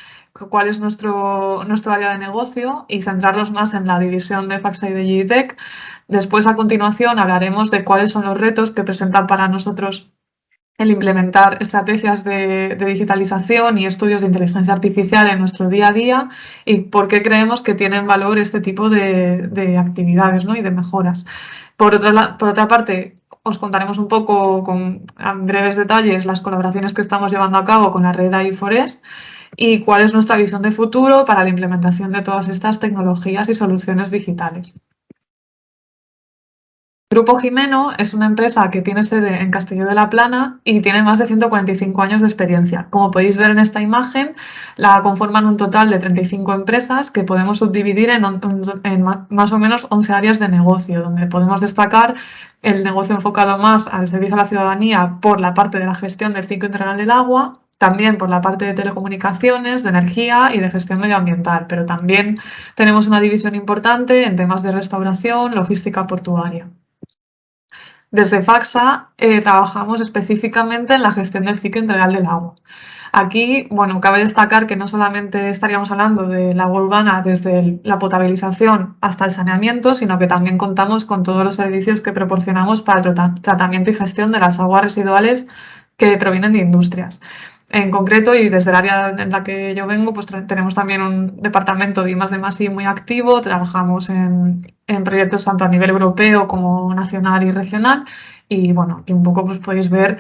cuál es nuestro área de negocio y centrarnos más en la división de Faxa y de GDTEC. Después, a continuación, hablaremos de cuáles son los retos que presentan para nosotros el implementar estrategias de digitalización y estudios de inteligencia artificial en nuestro día a día y por qué creemos que tienen valor este tipo de actividades, ¿no?, y de mejoras. Por otra parte, os contaremos un poco en breves detalles las colaboraciones que estamos llevando a cabo con la red AI4S y cuál es nuestra visión de futuro para la implementación de todas estas tecnologías y soluciones digitales. Grupo Jimeno es una empresa que tiene sede en Castelló de la Plana y tiene más de 145 años de experiencia. Como podéis ver en esta imagen, la conforman un total de 35 empresas que podemos subdividir en más o menos 11 áreas de negocio, donde podemos destacar el negocio enfocado más al servicio a la ciudadanía por la parte de la gestión del ciclo integral del agua, también por la parte de telecomunicaciones, de energía y de gestión medioambiental, pero también tenemos una división importante en temas de restauración, logística portuaria. Desde Faxa trabajamos específicamente en la gestión del ciclo integral del agua. Aquí, bueno, cabe destacar que no solamente estaríamos hablando del agua urbana desde la potabilización hasta el saneamiento, sino que también contamos con todos los servicios que proporcionamos para el tratamiento y gestión de las aguas residuales que provienen de industrias. En concreto, y desde el área en la que yo vengo, pues tenemos también un departamento de I+D+I muy activo, trabajamos en proyectos tanto a nivel europeo como nacional y regional. Y bueno, aquí un poco pues podéis ver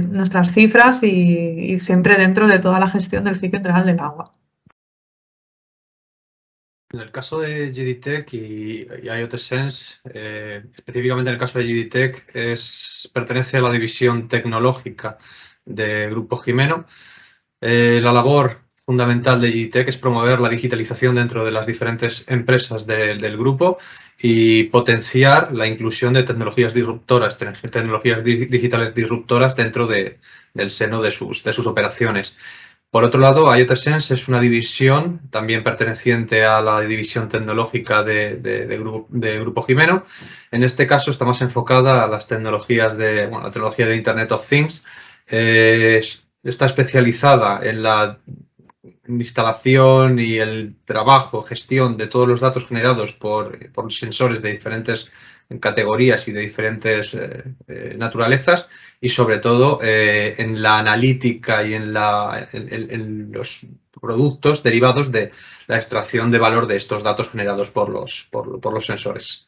nuestras cifras y siempre dentro de toda la gestión del ciclo integral del agua. En el caso de GDTech y IoT Sense, específicamente en el caso de GDTech, pertenece a la división tecnológica de Grupo Gimeno. La labor fundamental de GDTech es promover la digitalización dentro de las diferentes empresas del grupo y potenciar la inclusión de tecnologías disruptoras, tecnologías digitales disruptoras dentro del seno de sus operaciones. Por otro lado, IoT Sense es una división también perteneciente a la división tecnológica de Grupo Gimeno. En este caso está más enfocada a las tecnologías la tecnología de Internet of Things. Está especializada en la instalación y el trabajo, gestión de todos los datos generados por sensores de diferentes categorías y de diferentes naturalezas, y sobre todo en la analítica y en los productos derivados de la extracción de valor de estos datos generados por los sensores.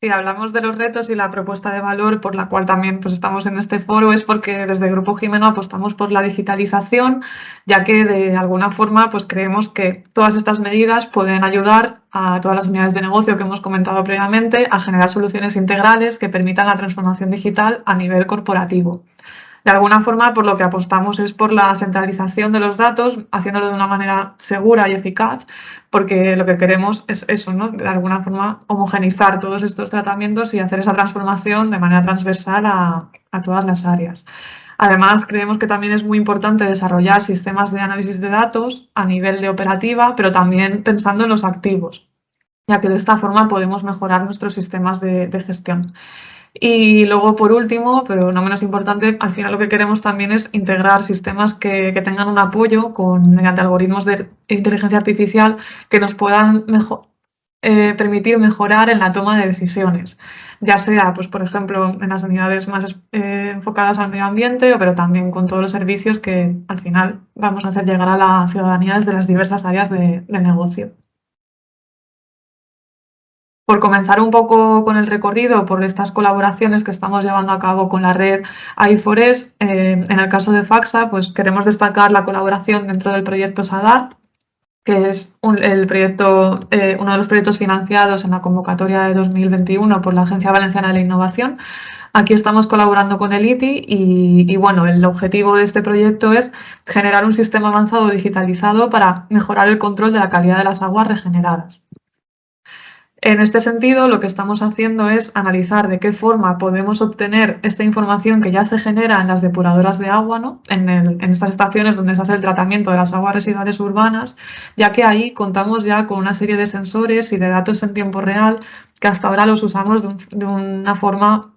Si hablamos de los retos y la propuesta de valor por la cual también pues, estamos en este foro, es porque desde Grupo Gimeno apostamos por la digitalización, ya que de alguna forma pues, creemos que todas estas medidas pueden ayudar a todas las unidades de negocio que hemos comentado previamente a generar soluciones integrales que permitan la transformación digital a nivel corporativo. De alguna forma, por lo que apostamos es por la centralización de los datos, haciéndolo de una manera segura y eficaz, porque lo que queremos es eso, ¿no? De alguna forma, homogeneizar todos estos tratamientos y hacer esa transformación de manera transversal a todas las áreas. Además, creemos que también es muy importante desarrollar sistemas de análisis de datos a nivel de operativa, pero también pensando en los activos, ya que de esta forma podemos mejorar nuestros sistemas de gestión. Y luego, por último, pero no menos importante, al final lo que queremos también es integrar sistemas que tengan un apoyo mediante algoritmos de inteligencia artificial que nos puedan permitir mejorar en la toma de decisiones, ya sea, pues, por ejemplo, en las unidades más enfocadas al medio ambiente, pero también con todos los servicios que al final vamos a hacer llegar a la ciudadanía desde las diversas áreas de negocio. Por comenzar un poco con el recorrido, por estas colaboraciones que estamos llevando a cabo con la red AI4S, en el caso de FACSA, pues queremos destacar la colaboración dentro del proyecto SADAR, que es uno de los proyectos financiados en la convocatoria de 2021 por la Agencia Valenciana de la Innovación. Aquí estamos colaborando con el ITI y bueno, el objetivo de este proyecto es generar un sistema avanzado digitalizado para mejorar el control de la calidad de las aguas regeneradas. En este sentido, lo que estamos haciendo es analizar de qué forma podemos obtener esta información que ya se genera en las depuradoras de agua, ¿no? en estas estaciones donde se hace el tratamiento de las aguas residuales urbanas, ya que ahí contamos ya con una serie de sensores y de datos en tiempo real que hasta ahora los usamos de una forma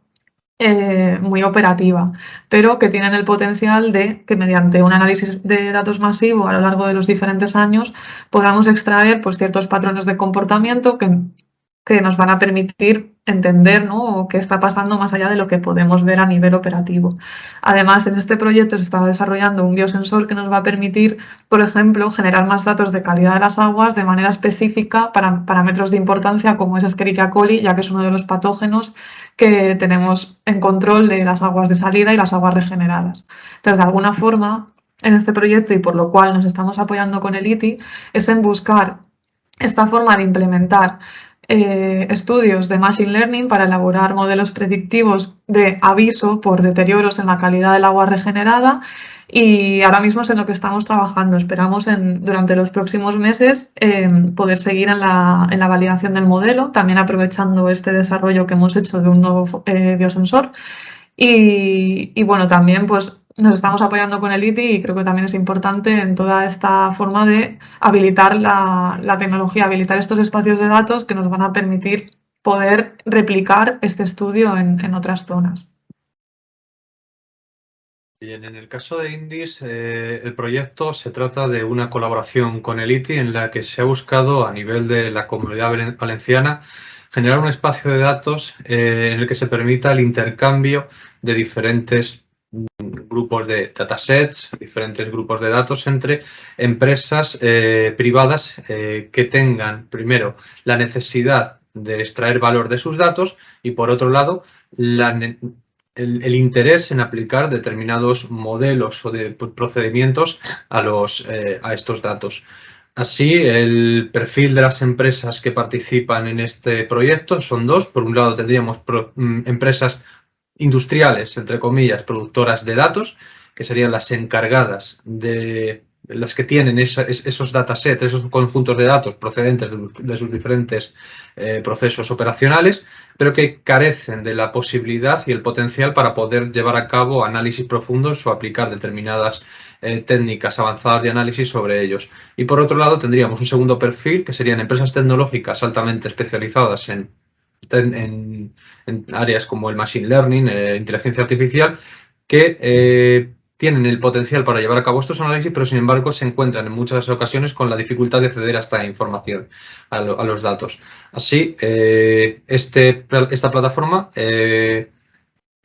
muy operativa, pero que tienen el potencial de que mediante un análisis de datos masivo a lo largo de los diferentes años podamos extraer pues, ciertos patrones de comportamiento que nos van a permitir entender, ¿no?, qué está pasando más allá de lo que podemos ver a nivel operativo. Además, en este proyecto se está desarrollando un biosensor que nos va a permitir, por ejemplo, generar más datos de calidad de las aguas de manera específica para parámetros de importancia como es Escherichia coli, ya que es uno de los patógenos que tenemos en control de las aguas de salida y las aguas regeneradas. Entonces, de alguna forma, en este proyecto, y por lo cual nos estamos apoyando con el ITI, es en buscar esta forma de implementar estudios de Machine Learning para elaborar modelos predictivos de aviso por deterioros en la calidad del agua regenerada, y ahora mismo es en lo que estamos trabajando. Esperamos durante los próximos meses poder seguir en la validación del modelo, también aprovechando este desarrollo que hemos hecho de un nuevo biosensor. Y bueno, también pues nos estamos apoyando con el ITI y creo que también es importante en toda esta forma de habilitar la tecnología, habilitar estos espacios de datos que nos van a permitir poder replicar este estudio en otras zonas. Bien, en el caso de INDIS, el proyecto se trata de una colaboración con el ITI en la que se ha buscado a nivel de la Comunidad Valenciana generar un espacio de datos en el que se permita el intercambio de diferentes grupos de datasets, diferentes grupos de datos entre empresas privadas que tengan, primero, la necesidad de extraer valor de sus datos y, por otro lado, el interés en aplicar determinados modelos o de procedimientos a estos datos. Así, el perfil de las empresas que participan en este proyecto son dos. Por un lado, tendríamos empresas industriales, entre comillas, productoras de datos, que serían las encargadas de las que tienen esos datasets, esos conjuntos de datos procedentes de sus diferentes procesos operacionales, pero que carecen de la posibilidad y el potencial para poder llevar a cabo análisis profundos o aplicar determinadas técnicas avanzadas de análisis sobre ellos. Y por otro lado tendríamos un segundo perfil, que serían empresas tecnológicas altamente especializadas en áreas como el machine learning, inteligencia artificial, que tienen el potencial para llevar a cabo estos análisis, pero sin embargo se encuentran en muchas ocasiones con la dificultad de acceder a esta información, a los datos. Así, esta plataforma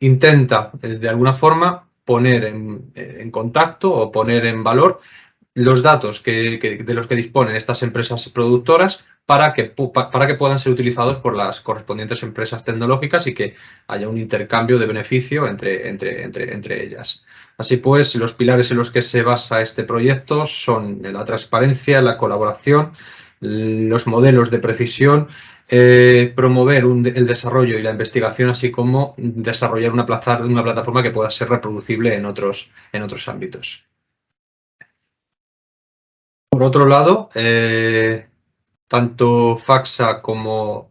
intenta de alguna forma poner en contacto o poner en valor los datos de los que disponen estas empresas productoras para que puedan ser utilizados por las correspondientes empresas tecnológicas y que haya un intercambio de beneficio entre ellas. Así pues, los pilares en los que se basa este proyecto son la transparencia, la colaboración, los modelos de precisión, promover el desarrollo y la investigación, así como desarrollar una plataforma que pueda ser reproducible en otros ámbitos. Por otro lado, tanto FACSA como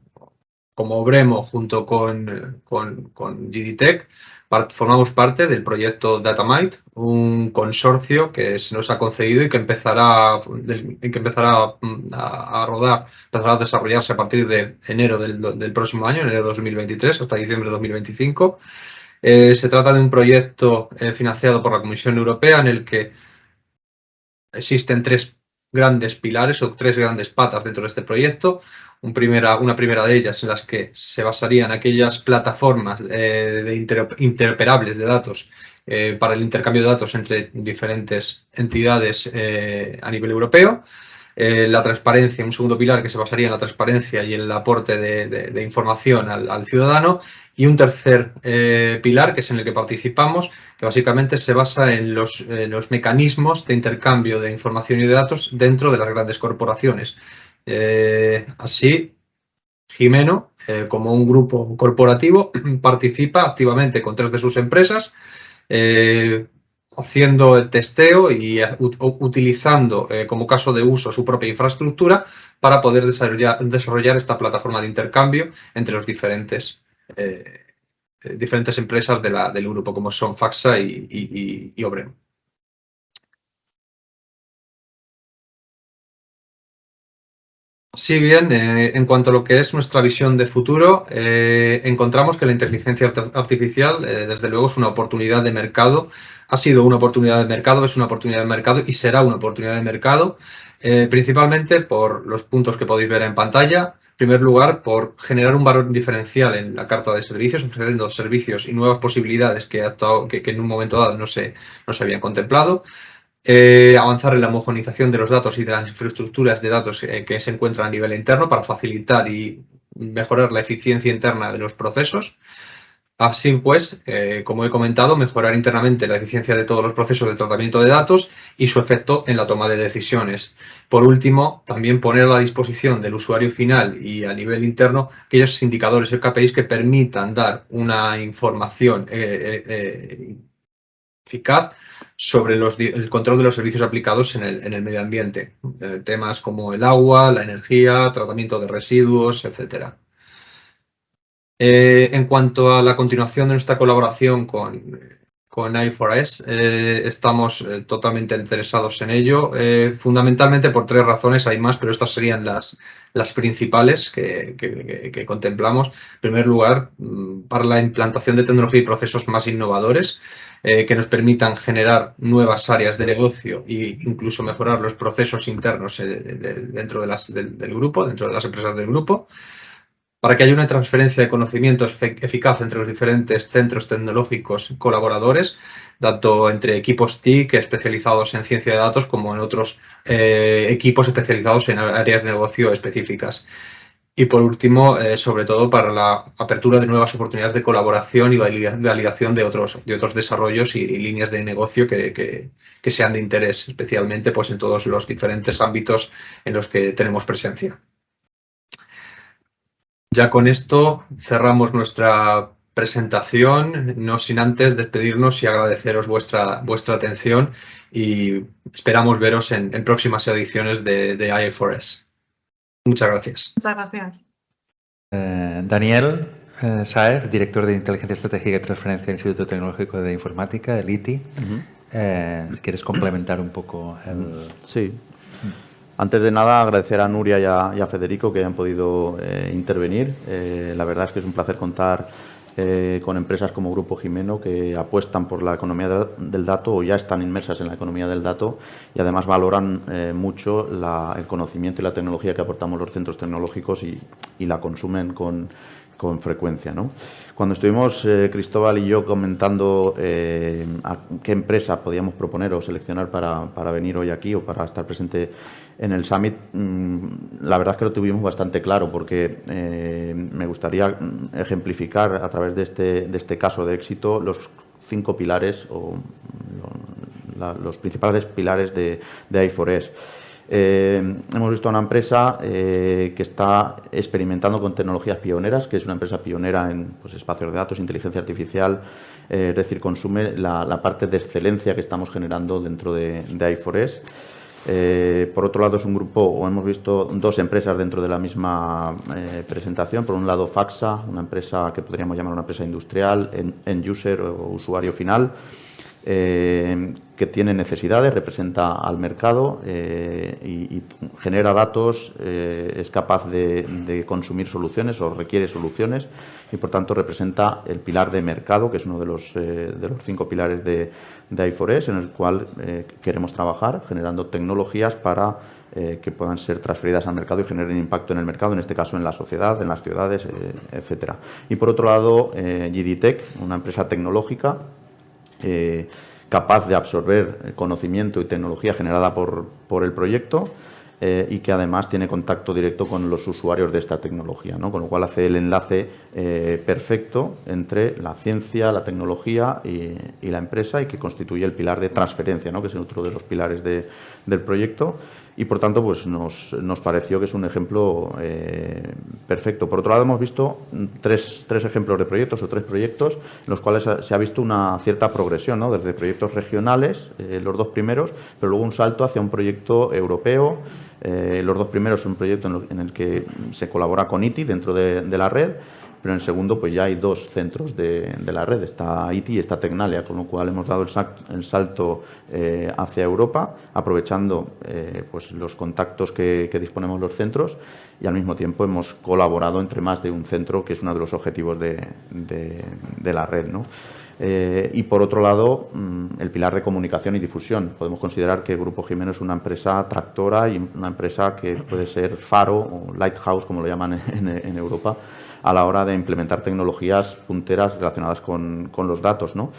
Obremo, junto con GDTech, formamos parte del proyecto Datamite, un consorcio que se nos ha concedido y que empezará a rodar, empezará a desarrollarse a partir de enero del próximo año, enero de 2023, hasta diciembre de 2025. Se trata de un proyecto financiado por la Comisión Europea en el que existen tres grandes pilares o tres grandes patas dentro de este proyecto. Una primera de ellas en las que se basarían aquellas plataformas interoperables de datos para el intercambio de datos entre diferentes entidades a nivel europeo. La transparencia, un segundo pilar que se basaría en la transparencia y en el aporte de información al ciudadano. Y un tercer pilar, que es en el que participamos, que básicamente se basa en los mecanismos de intercambio de información y de datos dentro de las grandes corporaciones. Así, Jimeno, como un grupo corporativo, participa activamente con 3 de sus empresas, haciendo el testeo y utilizando como caso de uso su propia infraestructura para poder desarrollar esta plataforma de intercambio entre los diferentes empresas del grupo, como son FACSA y Obremo. Si bien, en cuanto a lo que es nuestra visión de futuro, encontramos que la inteligencia artificial, desde luego, es una oportunidad de mercado. Ha sido una oportunidad de mercado, es una oportunidad de mercado y será una oportunidad de mercado, principalmente por los puntos que podéis ver en pantalla. En primer lugar, por generar un valor diferencial en la carta de servicios, ofreciendo servicios y nuevas posibilidades que en un momento dado no se habían contemplado. Avanzar en la homogenización de los datos y de las infraestructuras de datos que se encuentran a nivel interno para facilitar y mejorar la eficiencia interna de los procesos. Así pues, como he comentado, mejorar internamente la eficiencia de todos los procesos de tratamiento de datos y su efecto en la toma de decisiones. Por último, también poner a la disposición del usuario final y a nivel interno aquellos indicadores KPIs que permitan dar una información eficaz sobre el control de los servicios aplicados en el medio ambiente. Temas como el agua, la energía, tratamiento de residuos, etc. En cuanto a la continuación de nuestra colaboración con i4S, estamos totalmente interesados en ello, fundamentalmente por 3 razones. Hay más, pero estas serían las principales que contemplamos. En primer lugar, para la implantación de tecnología y procesos más innovadores, que nos permitan generar nuevas áreas de negocio e incluso mejorar los procesos internos dentro del grupo, dentro de las empresas del grupo, para que haya una transferencia de conocimiento eficaz entre los diferentes centros tecnológicos colaboradores, tanto entre equipos TIC especializados en ciencia de datos como en otros equipos especializados en áreas de negocio específicas. Y por último, sobre todo para la apertura de nuevas oportunidades de colaboración y validación de otros desarrollos y líneas de negocio que sean de interés, especialmente pues, en todos los diferentes ámbitos en los que tenemos presencia. Ya con esto cerramos nuestra presentación, no sin antes despedirnos y agradeceros vuestra atención, y esperamos veros en próximas ediciones de AI4S. Muchas gracias. Muchas gracias. Daniel Saer, director de Inteligencia Estratégica y Transferencia del Instituto Tecnológico de Informática, el ITI. Si quieres complementar un poco el... Sí. Antes de nada, agradecer a Nuria y a Federico que hayan podido intervenir. La verdad es que es un placer contar con empresas como Grupo Gimeno, que apuestan por la economía del dato o ya están inmersas en la economía del dato, y además valoran mucho el conocimiento y la tecnología que aportamos los centros tecnológicos y la consumen con frecuencia, ¿no? Cuando estuvimos Cristóbal y yo comentando a qué empresa podíamos proponer o seleccionar para venir hoy aquí o para estar presente en el Summit, la verdad es que lo tuvimos bastante claro, porque me gustaría ejemplificar a través de este caso de éxito los 5 pilares o los principales pilares de AI4S. Hemos visto una empresa que está experimentando con tecnologías pioneras, que es una empresa pionera en espacios de datos, inteligencia artificial, es decir, consume la parte de excelencia que estamos generando dentro de AI4S. Por otro lado, es un grupo, o hemos visto 2 empresas dentro de la misma presentación. Por un lado, Faxa, una empresa que podríamos llamar una empresa industrial, end user o usuario final, que tiene necesidades, representa al mercado y genera datos, es capaz de consumir soluciones o requiere soluciones, y por tanto representa el pilar de mercado, que es uno de los 5 pilares de AI4S, en el cual queremos trabajar generando tecnologías para que puedan ser transferidas al mercado y generen impacto en el mercado, en este caso en la sociedad, en las ciudades, etcétera. Y por otro lado, GDTech, una empresa tecnológica capaz de absorber conocimiento y tecnología generada por el proyecto, y que además tiene contacto directo con los usuarios de esta tecnología, ¿no? Con lo cual hace el enlace perfecto entre la ciencia, la tecnología y la empresa, y que constituye el pilar de transferencia, ¿no? Que es otro de los pilares del proyecto, y por tanto pues nos pareció que es un ejemplo perfecto. Por otro lado, hemos visto tres ejemplos de proyectos o 3 proyectos en los cuales se ha visto una cierta progresión, ¿no? Desde proyectos regionales, los 2 primeros, pero luego un salto hacia un proyecto europeo. Los 2 primeros son un proyecto en el que se colabora con ITI dentro de la red, pero en el segundo pues ya hay 2 centros de la red, está ITI y está Tecnalia, con lo cual hemos dado el salto hacia Europa, aprovechando pues los contactos que disponemos los centros, y al mismo tiempo hemos colaborado entre más de un centro, que es uno de los objetivos de la red, ¿no? Y por otro lado, el pilar de comunicación y difusión. Podemos considerar que Grupo Gimeno es una empresa tractora y una empresa que puede ser faro o lighthouse, como lo llaman en Europa, a la hora de implementar tecnologías punteras relacionadas con los datos, ¿no?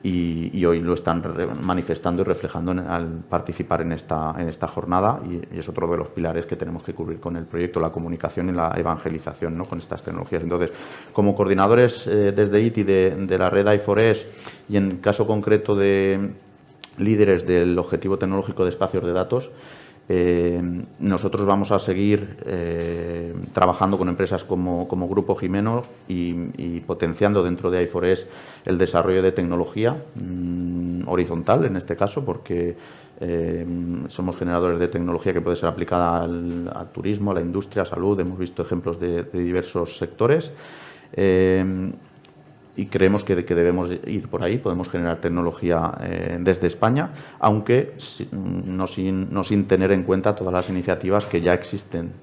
Y hoy lo están manifestando y reflejando al participar en esta jornada, y es otro de los pilares que tenemos que cubrir con el proyecto, la comunicación y la evangelización, ¿no? Con estas tecnologías. Entonces, como coordinadores desde ITI de la red AI4S, y en caso concreto de líderes del objetivo tecnológico de espacios de datos, nosotros vamos a seguir trabajando con empresas como Grupo Gimeno y potenciando dentro de AI4S el desarrollo de tecnología horizontal, en este caso, porque somos generadores de tecnología que puede ser aplicada al turismo, a la industria, a salud. Hemos visto ejemplos de diversos sectores. Y creemos que debemos ir por ahí. Podemos generar tecnología desde España, aunque no sin tener en cuenta todas las iniciativas que ya existen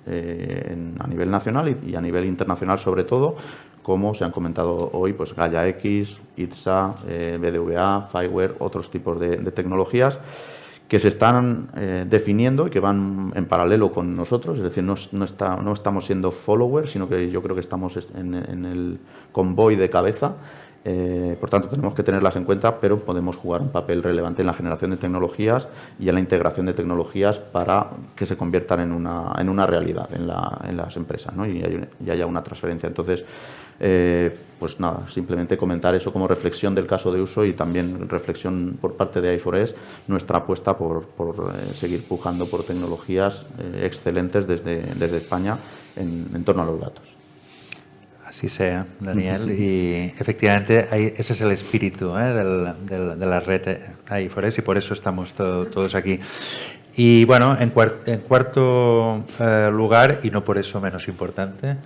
a nivel nacional y a nivel internacional, sobre todo, como se han comentado hoy, pues Gaia X, ITSA, BDVA, Fireware, otros tipos de tecnologías que se están definiendo y que van en paralelo con nosotros. Es decir, no estamos siendo followers, sino que yo creo que estamos en el convoy de cabeza, Por tanto, tenemos que tenerlas en cuenta, pero podemos jugar un papel relevante en la generación de tecnologías y en la integración de tecnologías para que se conviertan en una realidad en las empresas, ¿no? y haya una transferencia. Entonces, pues nada, simplemente comentar eso como reflexión del caso de uso y también reflexión por parte de AI4S, nuestra apuesta por seguir pujando por tecnologías excelentes desde España en torno a los datos. Así sea, Daniel. Y efectivamente ese es el espíritu de la red AI4S y por eso estamos todos aquí. Y bueno, en cuarto lugar, y no por eso menos importante,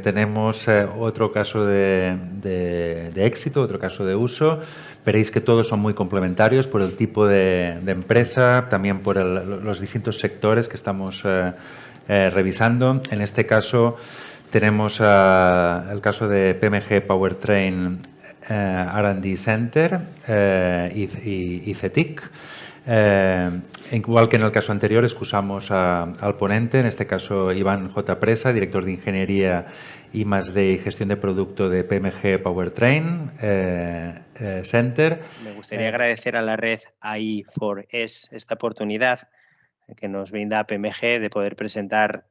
tenemos otro caso de éxito, otro caso de uso. Veréis que todos son muy complementarios por el tipo de empresa, también por los distintos sectores que estamos revisando. En este caso tenemos el caso de PMG Powertrain R&D Center y CETIC. Igual que en el caso anterior, excusamos al ponente, en este caso Iván J. Presa, director de Ingeniería I+D y Gestión de Producto de PMG Powertrain Center. Me gustaría agradecer a la red AI4S esta oportunidad que nos brinda PMG de poder presentar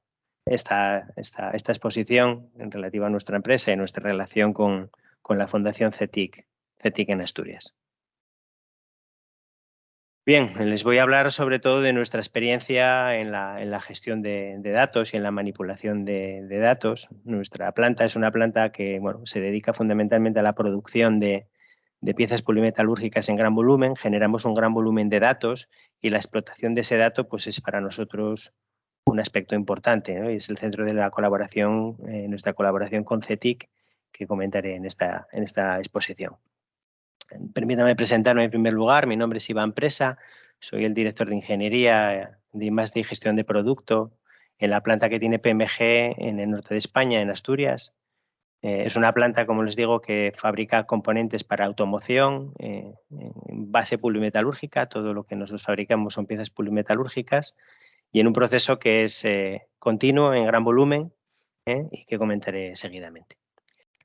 esta exposición en relativa a nuestra empresa y nuestra relación con la Fundación CETIC en Asturias. Bien, les voy a hablar sobre todo de nuestra experiencia en la gestión de datos y en la manipulación de datos. Nuestra planta es una planta que se dedica fundamentalmente a la producción de piezas polimetalúrgicas en gran volumen. Generamos un gran volumen de datos y la explotación de ese dato pues, es para nosotros un aspecto importante, ¿no? Y es el centro de la colaboración, nuestra colaboración con CETIC, que comentaré en esta exposición. Permítame presentarme en primer lugar. Mi nombre es Iván Presa, soy el director de Ingeniería de I+D y Gestión de Producto en la planta que tiene PMG en el norte de España, en Asturias. Es una planta, como les digo, que fabrica componentes para automoción en base polimetalúrgica. Todo lo que nosotros fabricamos son piezas polimetalúrgicas y en un proceso que es continuo, en gran volumen, y que comentaré seguidamente.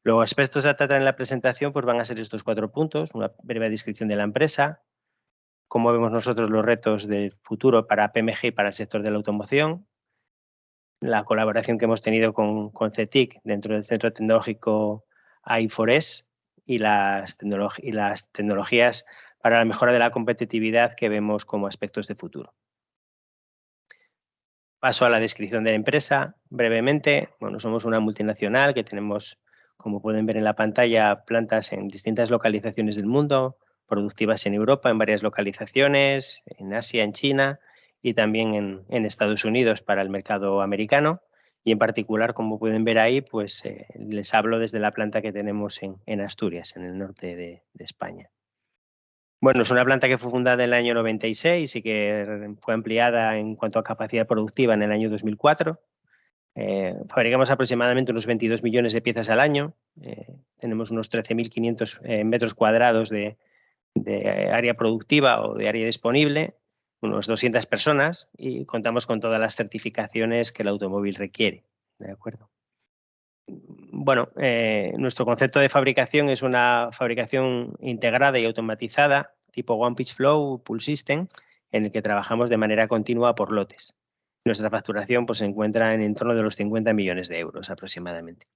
Los aspectos a tratar en la presentación pues van a ser estos 4 puntos: una breve descripción de la empresa, cómo vemos nosotros los retos del futuro para PMG y para el sector de la automoción, la colaboración que hemos tenido con CETIC dentro del Centro Tecnológico AI4S y las tecnologías para la mejora de la competitividad que vemos como aspectos de futuro. Paso a la descripción de la empresa brevemente. Somos una multinacional que tenemos, como pueden ver en la pantalla, plantas en distintas localizaciones del mundo, productivas en Europa, en varias localizaciones, en Asia, en China y también en Estados Unidos para el mercado americano. Y en particular, como pueden ver ahí, pues les hablo desde la planta que tenemos en Asturias, en el norte de España. Es una planta que fue fundada en el año 96 y que fue ampliada en cuanto a capacidad productiva en el año 2004. Fabricamos aproximadamente unos 22 millones de piezas al año. Tenemos unos 13.500 metros cuadrados de área productiva o de área disponible, unos 200 personas y contamos con todas las certificaciones que el automóvil requiere. ¿De acuerdo? Nuestro concepto de fabricación es una fabricación integrada y automatizada, tipo One Piece Flow, Pull System, en el que trabajamos de manera continua por lotes. Nuestra facturación pues, se encuentra en torno de los 50 millones de euros aproximadamente.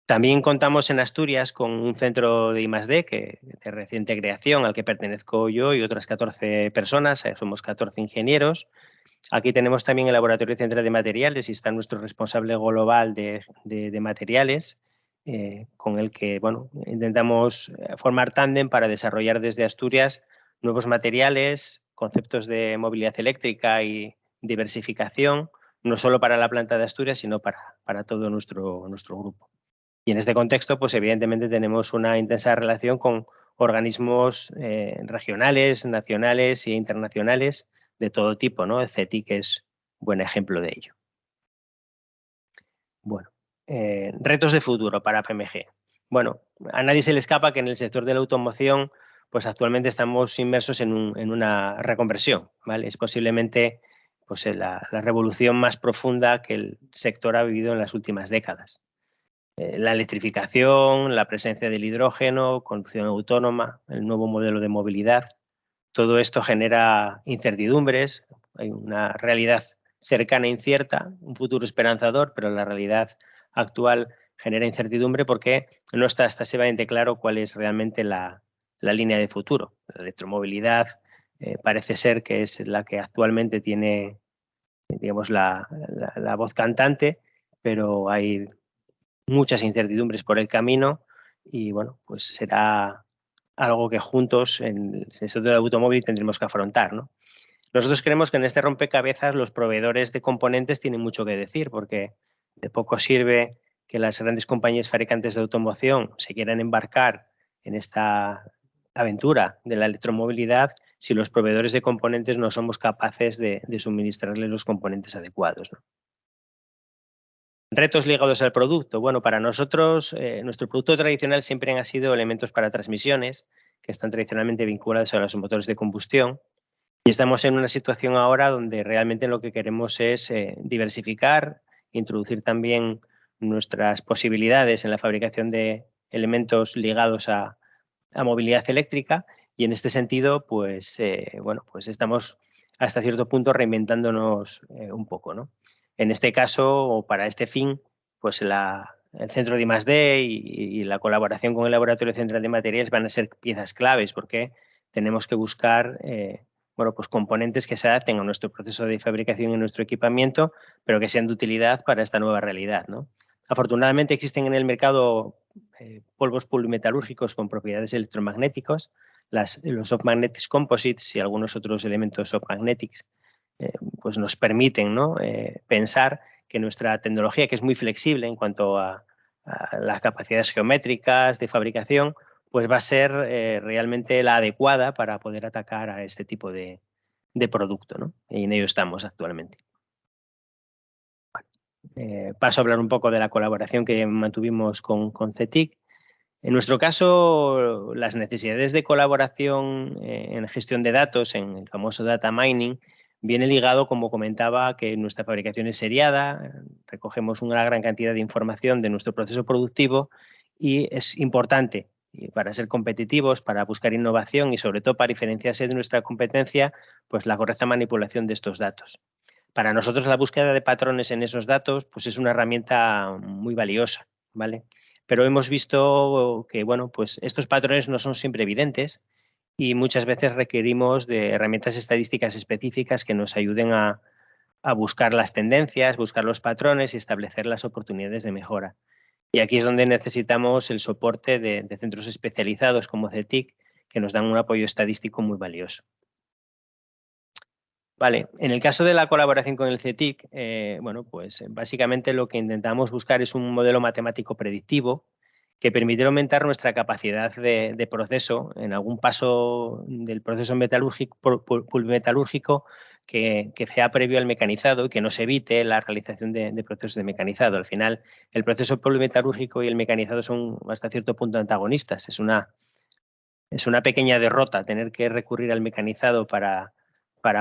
También contamos en Asturias con un centro de I+D de reciente creación al que pertenezco yo y otras 14 personas, somos 14 ingenieros. Aquí tenemos también el Laboratorio Central de Materiales y está nuestro responsable global de materiales, con el que intentamos formar tándem para desarrollar desde Asturias nuevos materiales, conceptos de movilidad eléctrica y diversificación, no solo para la planta de Asturias, sino para todo nuestro grupo. Y en este contexto, pues evidentemente tenemos una intensa relación con organismos regionales, nacionales e internacionales de todo tipo, ¿no? El CETIC es un buen ejemplo de ello. Retos de futuro para PMG. A nadie se le escapa que en el sector de la automoción, pues actualmente estamos inmersos en una reconversión, ¿vale? Es posiblemente pues, la revolución más profunda que el sector ha vivido en las últimas décadas. la electrificación, la presencia del hidrógeno, conducción autónoma, el nuevo modelo de movilidad. Todo esto genera incertidumbres, hay una realidad cercana e incierta, un futuro esperanzador, pero la realidad actual genera incertidumbre porque no está excesivamente claro cuál es realmente la línea de futuro. La electromovilidad parece ser que es la que actualmente tiene, digamos, la voz cantante, pero hay muchas incertidumbres por el camino y, bueno, pues será algo que juntos en el sector del automóvil tendremos que afrontar, ¿no? Nosotros creemos que en este rompecabezas los proveedores de componentes tienen mucho que decir, porque de poco sirve que las grandes compañías fabricantes de automoción se quieran embarcar en esta aventura de la electromovilidad si los proveedores de componentes no somos capaces de suministrarles los componentes adecuados, ¿no? Retos ligados al producto. Bueno, para nosotros, nuestro producto tradicional siempre han sido elementos para transmisiones, que están tradicionalmente vinculados a los motores de combustión. Y estamos en una situación ahora donde realmente lo que queremos es diversificar, introducir también nuestras posibilidades en la fabricación de elementos ligados a movilidad eléctrica. Y en este sentido, pues, bueno, pues estamos hasta cierto punto reinventándonos un poco, ¿no? En este caso, o para este fin, pues el centro de I+D y la colaboración con el Laboratorio Central de Materiales van a ser piezas claves porque tenemos que buscar bueno, pues componentes que se adapten a nuestro proceso de fabricación y nuestro equipamiento, pero que sean de utilidad para esta nueva realidad, ¿no? Afortunadamente existen en el mercado polvos polimetalúrgicos con propiedades electromagnéticos, los soft magnetics composites y algunos otros elementos soft magnetics pues nos permiten, ¿no? Pensar que nuestra tecnología, que es muy flexible en cuanto a las capacidades geométricas de fabricación, pues va a ser realmente la adecuada para poder atacar a este tipo de producto, ¿no? Y en ello estamos actualmente. Paso a hablar un poco de la colaboración que mantuvimos con CETIC. En nuestro caso, las necesidades de colaboración en gestión de datos, en el famoso data mining, viene ligado, como comentaba, que nuestra fabricación es seriada, recogemos una gran cantidad de información de nuestro proceso productivo y es importante para ser competitivos, para buscar innovación y sobre todo para diferenciarse de nuestra competencia, pues la correcta manipulación de estos datos. Para nosotros la búsqueda de patrones en esos datos pues es una herramienta muy valiosa, ¿vale? Pero hemos visto que, bueno, pues estos patrones no son siempre evidentes y muchas veces requerimos de herramientas estadísticas específicas que nos ayuden a buscar las tendencias, buscar los patrones y establecer las oportunidades de mejora. Y aquí es donde necesitamos el soporte de centros especializados como CETIC, que nos dan un apoyo estadístico muy valioso. Vale, en el caso de la colaboración con el CETIC, bueno, pues básicamente lo que intentamos buscar es un modelo matemático predictivo que permitiera aumentar nuestra capacidad de proceso en algún paso del proceso metalúrgico que sea previo al mecanizado y que nos evite la realización de procesos de mecanizado. Al final, el proceso polimetalúrgico y el mecanizado son hasta cierto punto antagonistas. Es una pequeña derrota tener que recurrir al mecanizado para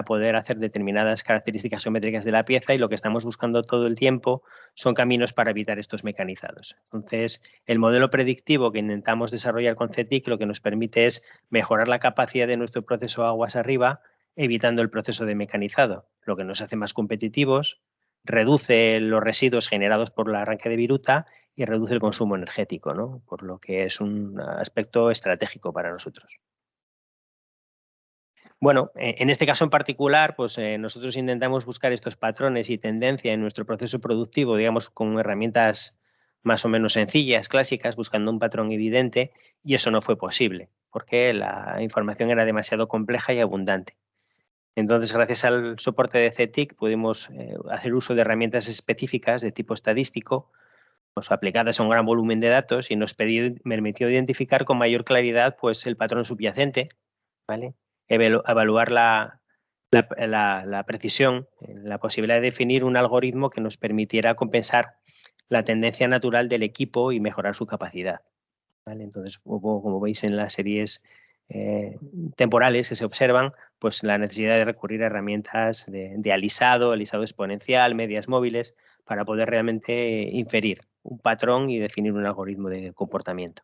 poder hacer determinadas características geométricas de la pieza y lo que estamos buscando todo el tiempo son caminos para evitar estos mecanizados. Entonces, el modelo predictivo que intentamos desarrollar con CETIC lo que nos permite es mejorar la capacidad de nuestro proceso aguas arriba, evitando el proceso de mecanizado, lo que nos hace más competitivos, reduce los residuos generados por el arranque de viruta y reduce el consumo energético, ¿no? Por lo que es un aspecto estratégico para nosotros. Bueno, en este caso en particular, pues nosotros intentamos buscar estos patrones y tendencia en nuestro proceso productivo, digamos, con herramientas más o menos sencillas, clásicas, buscando un patrón evidente, y eso no fue posible, porque la información era demasiado compleja y abundante. Entonces, gracias al soporte de CETIC, pudimos hacer uso de herramientas específicas de tipo estadístico, pues, aplicadas a un gran volumen de datos, y nos permitió identificar con mayor claridad pues, el patrón subyacente, ¿vale? Evaluar la precisión, la posibilidad de definir un algoritmo que nos permitiera compensar la tendencia natural del equipo y mejorar su capacidad, ¿vale? Entonces, como veis en las series temporales que se observan, pues la necesidad de recurrir a herramientas de alisado exponencial, medias móviles, para poder realmente inferir un patrón y definir un algoritmo de comportamiento.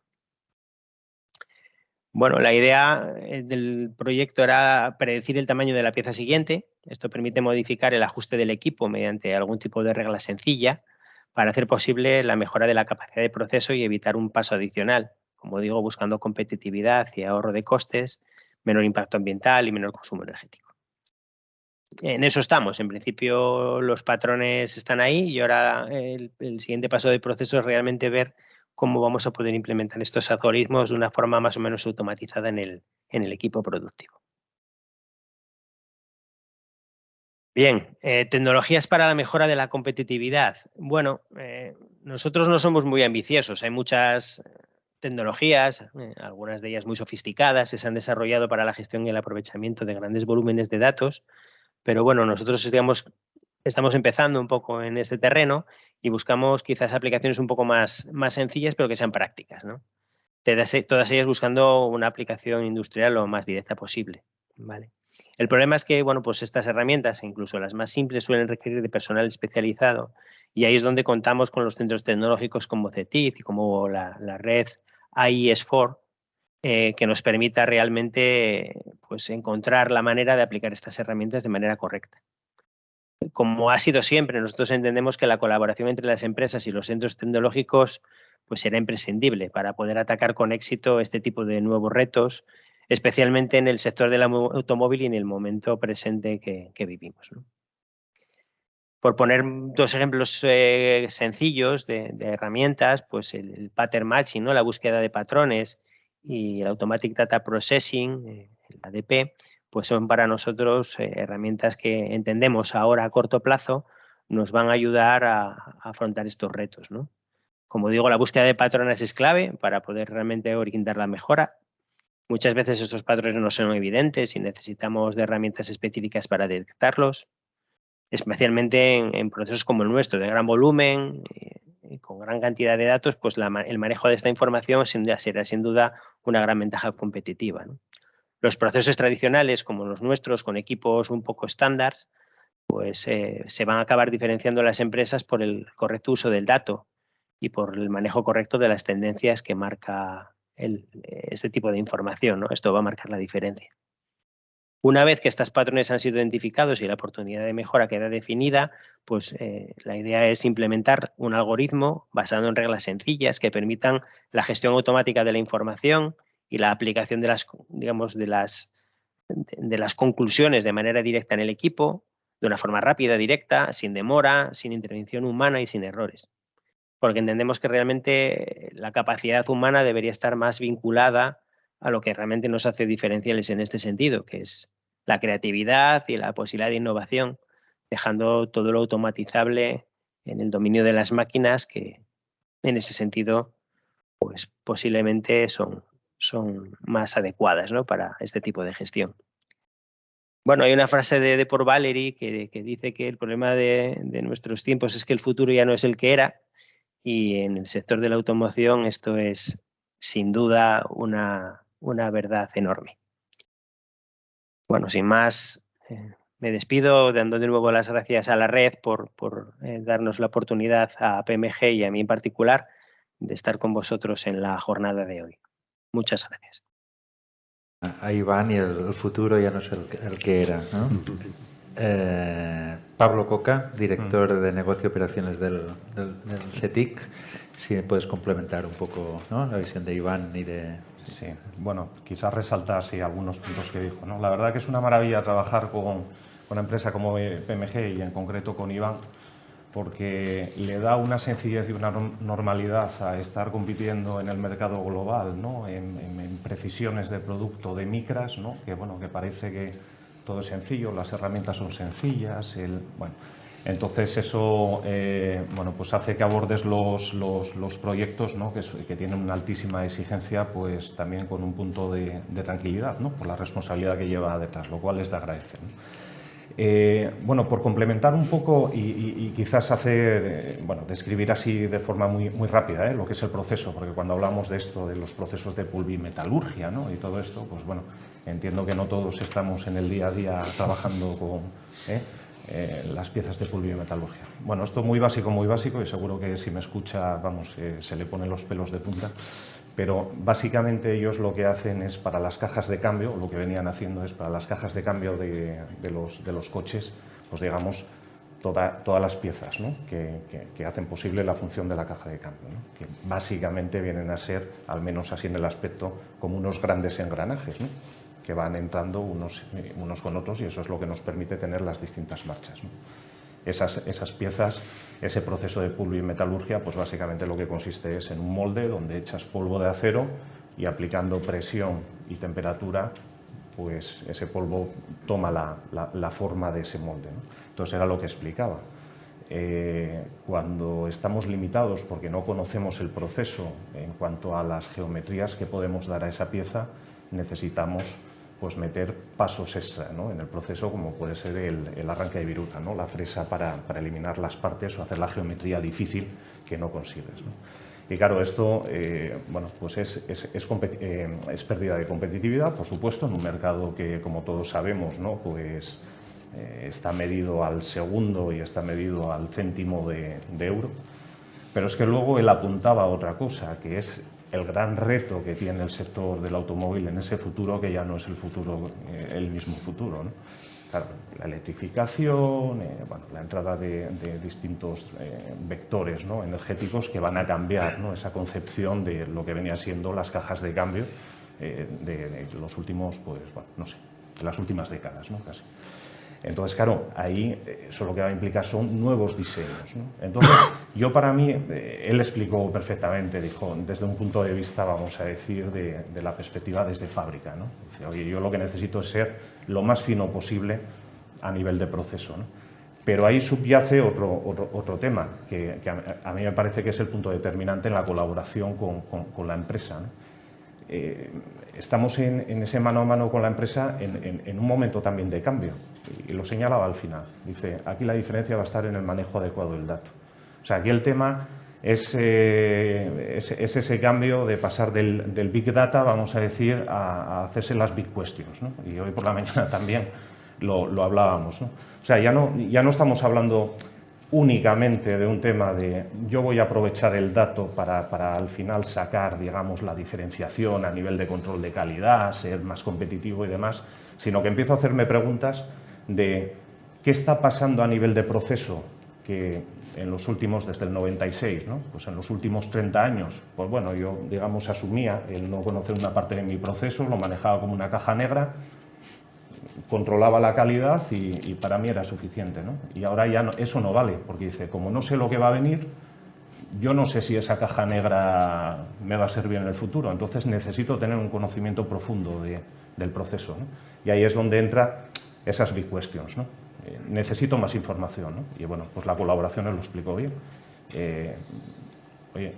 Bueno, la idea del proyecto era predecir el tamaño de la pieza siguiente. Esto permite modificar el ajuste del equipo mediante algún tipo de regla sencilla para hacer posible la mejora de la capacidad de proceso y evitar un paso adicional, como digo, buscando competitividad y ahorro de costes, menor impacto ambiental y menor consumo energético. En eso estamos. En principio los patrones están ahí y ahora el siguiente paso del proceso es realmente ver cómo vamos a poder implementar estos algoritmos de una forma más o menos automatizada en el equipo productivo. Bien, tecnologías para la mejora de la competitividad. Bueno, nosotros no somos muy ambiciosos. Hay muchas tecnologías, algunas de ellas muy sofisticadas, que se han desarrollado para la gestión y el aprovechamiento de grandes volúmenes de datos, pero bueno, nosotros digamos, estamos empezando un poco en este terreno y buscamos quizás aplicaciones un poco más sencillas, pero que sean prácticas, ¿no? Todas ellas buscando una aplicación industrial lo más directa posible, ¿vale? El problema es que, bueno, pues estas herramientas, incluso las más simples, suelen requerir de personal especializado y ahí es donde contamos con los centros tecnológicos como CETID y como la red AIS4, que nos permita realmente pues, encontrar la manera de aplicar estas herramientas de manera correcta. Como ha sido siempre, nosotros entendemos que la colaboración entre las empresas y los centros tecnológicos pues, será imprescindible para poder atacar con éxito este tipo de nuevos retos, especialmente en el sector del automóvil y en el momento presente que vivimos, ¿no? Por poner dos ejemplos sencillos de herramientas, pues el pattern matching, ¿no? La búsqueda de patrones, y el Automatic Data Processing, el ADP, pues son para nosotros herramientas que entendemos ahora a corto plazo nos van a ayudar a afrontar estos retos, ¿no? Como digo, la búsqueda de patrones es clave para poder realmente orientar la mejora. Muchas veces estos patrones no son evidentes y necesitamos de herramientas específicas para detectarlos, especialmente en procesos como el nuestro, de gran volumen, con gran cantidad de datos, pues el manejo de esta información será sin duda una gran ventaja competitiva, ¿no? Los procesos tradicionales, como los nuestros, con equipos un poco estándar, pues se van a acabar diferenciando las empresas por el correcto uso del dato y por el manejo correcto de las tendencias que marca este tipo de información, ¿no? Esto va a marcar la diferencia. Una vez que estos patrones han sido identificados y la oportunidad de mejora queda definida, pues la idea es implementar un algoritmo basado en reglas sencillas que permitan la gestión automática de la información y la aplicación de las conclusiones de manera directa en el equipo, de una forma rápida, directa, sin demora, sin intervención humana y sin errores. Porque entendemos que realmente la capacidad humana debería estar más vinculada a lo que realmente nos hace diferenciales en este sentido, que es la creatividad y la posibilidad de innovación, dejando todo lo automatizable en el dominio de las máquinas que en ese sentido pues posiblemente son más adecuadas, ¿no? Para este tipo de gestión. Bueno, hay una frase de Paul Valery que dice que el problema de nuestros tiempos es que el futuro ya no es el que era, y en el sector de la automoción esto es sin duda una verdad enorme. Bueno, sin más, me despido dando de nuevo las gracias a la red por darnos la oportunidad a PMG y a mí en particular de estar con vosotros en la jornada de hoy. Muchas gracias. A Iván, y el futuro ya no es el que era, ¿no? Pablo Coca, director de Negocio y Operaciones del CETIC, si puedes complementar un poco, ¿no?, la visión de Iván y de... Sí, bueno, quizás resaltar algunos puntos que dijo, ¿no? La verdad que es una maravilla trabajar con una empresa como PMG y en concreto con Iván, porque le da una sencillez y una normalidad a estar compitiendo en el mercado global, ¿no? En precisiones de producto de micras, ¿no? Que, bueno, que parece que todo es sencillo, las herramientas son sencillas, bueno, entonces eso bueno, pues hace que abordes los proyectos, ¿no?, que tienen una altísima exigencia, pues también con un punto de tranquilidad, ¿no?, por la responsabilidad que lleva detrás, lo cual es de agradecer, ¿no? Bueno, por complementar un poco y quizás bueno, describir así de forma muy rápida lo que es el proceso, porque cuando hablamos de esto, de los procesos de pulvimetalurgia, ¿no?, y todo esto, pues bueno, entiendo que no todos estamos en el día a día trabajando las piezas de pulviometalurgia. Bueno, esto muy básico y seguro que si me escucha, vamos, se le ponen los pelos de punta, pero básicamente ellos lo que hacen es para las cajas de cambio, lo que venían haciendo es para las cajas de cambio de los coches, pues digamos, todas las piezas, ¿no? que hacen posible la función de la caja de cambio, ¿no? Que básicamente vienen a ser, al menos así en el aspecto, como unos grandes engranajes, ¿no? Que van entrando unos con otros y eso es lo que nos permite tener las distintas marchas, ¿no? Esas piezas, ese proceso de pulviometalurgia, pues básicamente lo que consiste es en un molde donde echas polvo de acero y aplicando presión y temperatura, pues ese polvo toma la forma de ese molde, ¿no? Entonces era lo que explicaba. Cuando estamos limitados porque no conocemos el proceso en cuanto a las geometrías que podemos dar a esa pieza, necesitamos pues meter pasos extra, ¿no? En el proceso, como puede ser el arranque de viruta, ¿no? La fresa para eliminar las partes o hacer la geometría difícil que no consigues, ¿no? Y claro, esto bueno, pues es pérdida de competitividad, por supuesto, en un mercado que, como todos sabemos, ¿no? Pues está medido al segundo y está medido al céntimo de euro. Pero es que luego él apuntaba a otra cosa, que es el gran reto que tiene el sector del automóvil en ese futuro, que ya no es el futuro, el mismo futuro, ¿no? Claro, la electrificación, bueno, la entrada de distintos vectores, ¿no? Energéticos que van a cambiar, ¿no? Esa concepción de lo que venía siendo las cajas de cambio de los últimos, pues, bueno, no sé, de las últimas décadas, ¿no? Casi. Entonces, claro, ahí eso lo que va a implicar son nuevos diseños, ¿no? Entonces, yo para mí, él explicó perfectamente, dijo, desde un punto de vista, vamos a decir, de la perspectiva desde fábrica, ¿no? Dice, oye, yo lo que necesito es ser lo más fino posible a nivel de proceso, ¿no? Pero ahí subyace otro tema, que a mí me parece que es el punto determinante en la colaboración con la empresa, ¿no? Estamos en ese mano a mano con la empresa en un momento también de cambio, y lo señalaba al final. Dice, aquí la diferencia va a estar en el manejo adecuado del dato. O sea, aquí el tema es ese cambio de pasar del Big Data, vamos a decir, a hacerse las Big Questions, ¿no? Y hoy por la mañana también lo hablábamos, ¿no? O sea, ya no estamos hablando únicamente de un tema de yo voy a aprovechar el dato para al final sacar, digamos, la diferenciación a nivel de control de calidad, ser más competitivo y demás, sino que empiezo a hacerme preguntas de qué está pasando a nivel de proceso, que en los últimos, desde el 96, ¿no? Pues en los últimos 30 años, pues bueno, yo, digamos, asumía el no conocer una parte de mi proceso, lo manejaba como una caja negra, controlaba la calidad y para mí era suficiente, ¿no? Y ahora ya no, eso no vale, porque dice, como no sé lo que va a venir, yo no sé si esa caja negra me va a servir en el futuro, entonces necesito tener un conocimiento profundo del proceso, ¿no? Y ahí es donde entra esas big questions, ¿no? Necesito más información, ¿no? Y bueno, pues la colaboración os lo explico bien. Oye,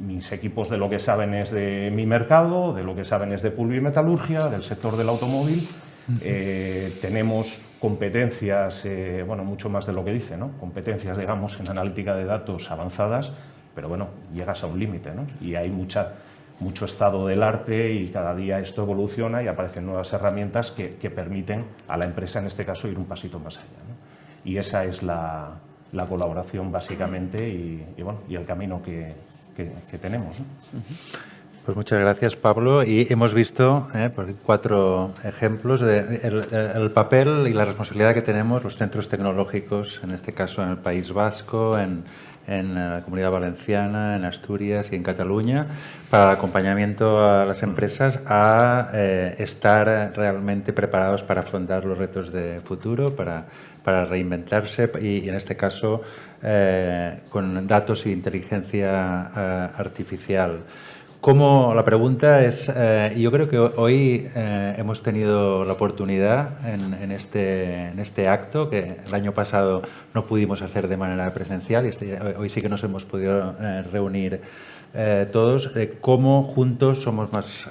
mis equipos de lo que saben es de mi mercado, de lo que saben es de pulviometalurgia, del sector del automóvil. Tenemos competencias, bueno, mucho más de lo que dice, ¿no? Competencias, digamos, en analítica de datos avanzadas, pero bueno, llegas a un límite, ¿no? Y hay mucho estado del arte y cada día esto evoluciona y aparecen nuevas herramientas que permiten a la empresa, en este caso, ir un pasito más allá, ¿no? Y esa es la colaboración, básicamente, y bueno, y el camino que tenemos, ¿no? Pues muchas gracias, Pablo. Y hemos visto 4 ejemplos del papel y la responsabilidad que tenemos los centros tecnológicos, en este caso en el País Vasco, en la Comunidad Valenciana, en Asturias y en Cataluña, para el acompañamiento a las empresas a estar realmente preparados para afrontar los retos de futuro, para reinventarse y en este caso con datos e inteligencia artificial. La pregunta es, yo creo que hoy hemos tenido la oportunidad en este acto, que el año pasado no pudimos hacer de manera presencial, y hoy sí que nos hemos podido reunir todos de cómo juntos somos más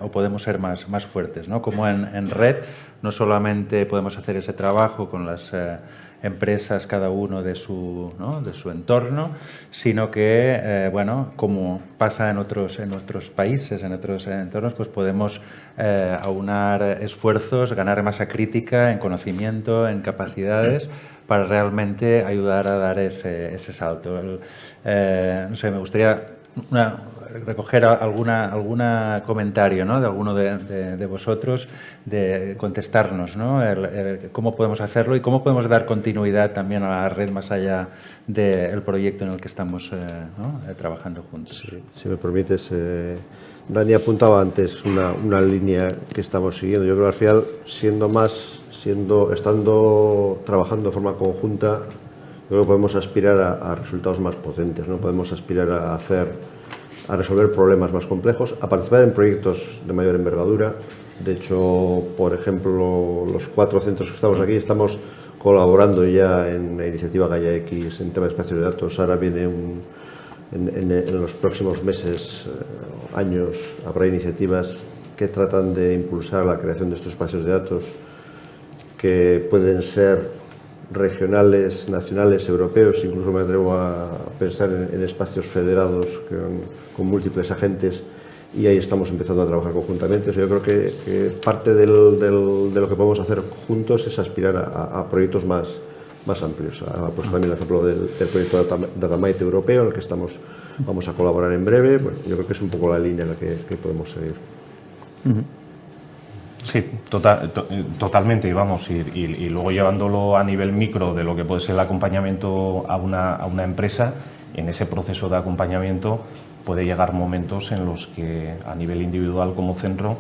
o podemos ser más fuertes, ¿no? Como en red no solamente podemos hacer ese trabajo con las empresas, cada uno de su, ¿no? de su entorno, sino que, bueno, como pasa en otros países, en otros entornos, pues podemos aunar esfuerzos, ganar masa crítica en conocimiento, en capacidades, para realmente ayudar a dar ese salto. No sé, me gustaría recoger algún comentario, ¿no? de alguno de vosotros, de contestarnos, ¿no? Cómo podemos hacerlo y cómo podemos dar continuidad también a la red más allá del proyecto en el que estamos ¿no? Trabajando juntos. Sí, si me permites, Dani apuntaba antes una línea que estamos siguiendo. Yo creo que al final, estando trabajando de forma conjunta, yo creo que podemos aspirar a resultados más potentes, ¿no? Podemos aspirar a resolver problemas más complejos, a participar en proyectos de mayor envergadura. De hecho, por ejemplo, los 4 centros que estamos aquí estamos colaborando ya en la iniciativa Gaia X en tema de espacios de datos. Ahora viene en los próximos meses, años, habrá iniciativas que tratan de impulsar la creación de estos espacios de datos que pueden ser regionales, nacionales, europeos, incluso me atrevo a pensar en espacios federados con múltiples agentes, y ahí estamos empezando a trabajar conjuntamente. O sea, yo creo que parte de lo que podemos hacer juntos es aspirar a proyectos más amplios. Pues también el ejemplo del proyecto Datamite europeo, en el que vamos a colaborar en breve. Bueno, yo creo que es un poco la línea en la que podemos seguir. Sí, totalmente, y vamos, y luego llevándolo a nivel micro de lo que puede ser el acompañamiento a una empresa, en ese proceso de acompañamiento puede llegar momentos en los que a nivel individual como centro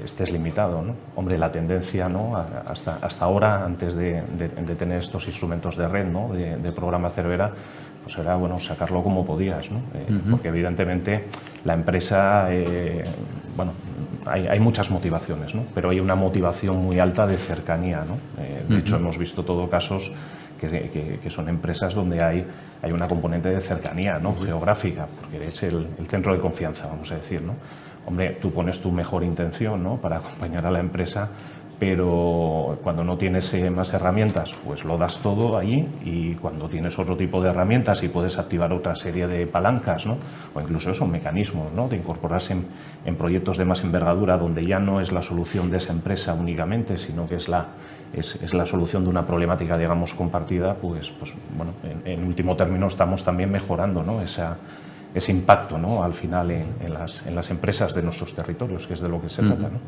estés limitado, ¿no? Hombre, la tendencia, ¿no? hasta ahora, antes de tener estos instrumentos de red, ¿no? de programa Cervera, pues era bueno sacarlo como podías, ¿no? Porque evidentemente la empresa, bueno, hay muchas motivaciones, ¿no? Pero hay una motivación muy alta de cercanía, ¿no? De hecho, hemos visto todo casos que son empresas donde hay una componente de cercanía, ¿no? Geográfica, porque es el centro de confianza, vamos a decir, ¿no? Hombre, tú pones tu mejor intención, ¿no? Para acompañar a la empresa, pero cuando no tienes más herramientas, pues lo das todo allí, y cuando tienes otro tipo de herramientas y puedes activar otra serie de palancas, ¿no? O incluso esos mecanismos, ¿no? De incorporarse en proyectos de más envergadura, donde ya no es la solución de esa empresa únicamente, sino que es la solución de una problemática, digamos, compartida, pues bueno, en último término estamos también mejorando, ¿no? Ese impacto, ¿no? Al final en las empresas de nuestros territorios, que es de lo que se trata, ¿no?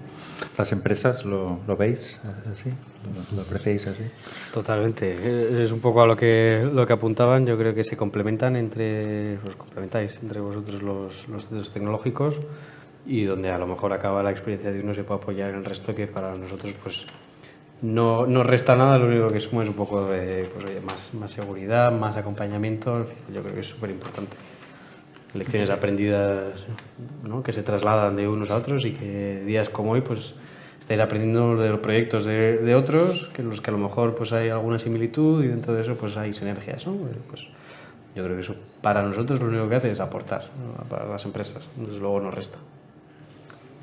¿Las empresas lo veis así? ¿Lo apreciáis así? Totalmente. Es un poco a lo que apuntaban. Yo creo que se complementan complementáis entre vosotros los centros tecnológicos, y donde a lo mejor acaba la experiencia de uno se puede apoyar en el resto, que para nosotros pues no resta nada. Lo único que suma es un poco de pues, oye, más seguridad, más acompañamiento. En fin, yo creo que es súper importante. Lecciones aprendidas, ¿no? Que se trasladan de unos a otros, y que días como hoy pues estáis aprendiendo de los proyectos de otros, que en los que a lo mejor pues hay alguna similitud, y dentro de eso pues hay sinergias, ¿no? Pues yo creo que eso para nosotros lo único que hace es aportar, ¿no? Para las empresas, desde luego no resta.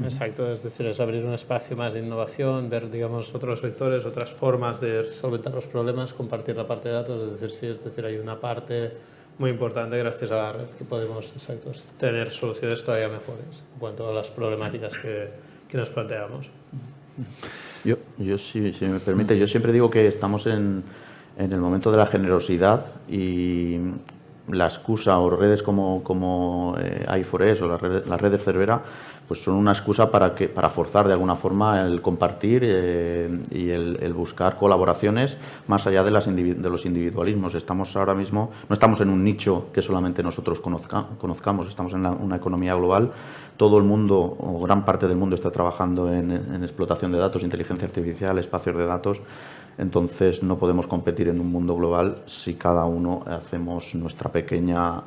Exacto, es decir, es abrir un espacio más de innovación, ver, digamos, otros vectores, otras formas de solventar los problemas, compartir la parte de datos, es decir, hay una parte muy importante gracias a la red que podemos tener soluciones todavía mejores en cuanto a las problemáticas que nos planteamos. Yo si me permite, yo siempre digo que estamos en el momento de la generosidad, y la excusa o redes como i4S o las redes Cervera pues son una excusa para forzar de alguna forma el compartir y el buscar colaboraciones más allá de los individualismos. Estamos ahora mismo, no estamos en un nicho que solamente nosotros conozcamos, estamos en una economía global. Todo el mundo, o gran parte del mundo, está trabajando en explotación de datos, inteligencia artificial, espacios de datos. Entonces no podemos competir en un mundo global si cada uno hacemos nuestro pequeño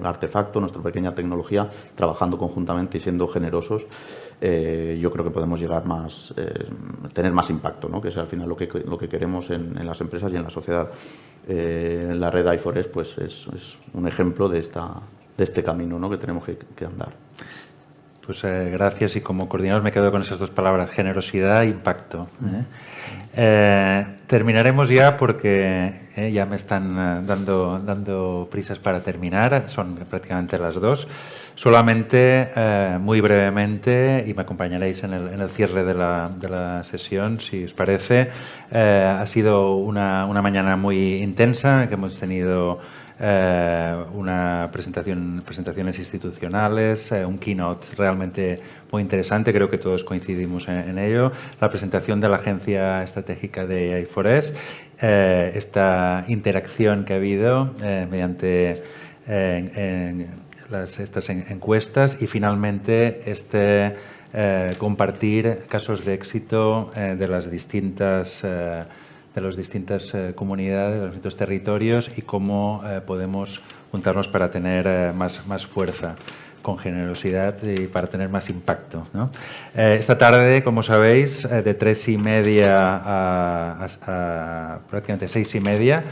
artefacto, nuestra pequeña tecnología, trabajando conjuntamente y siendo generosos. yo creo que podemos llegar más, tener más impacto, ¿no? Que es al final lo que queremos en las empresas y en la sociedad. La red i4S pues, es un ejemplo de este camino, ¿no? Que tenemos que andar. Pues gracias, y como coordinador me quedo con esas dos palabras, generosidad e impacto. Terminaremos ya porque ya me están dando prisas para terminar, son prácticamente las 2. Solamente, muy brevemente, y me acompañaréis en el cierre de la sesión, si os parece. Ha sido una mañana muy intensa, que hemos tenido presentaciones institucionales, un keynote realmente muy interesante, creo que todos coincidimos en ello, la presentación de la Agencia Estratégica de i4S, esta interacción que ha habido mediante estas encuestas y finalmente compartir casos de éxito de las distintas comunidades, de los distintos territorios y cómo podemos juntarnos para tener más fuerza, con generosidad y para tener más impacto, ¿no? Esta tarde, como sabéis, de 3:30 a prácticamente 6:30,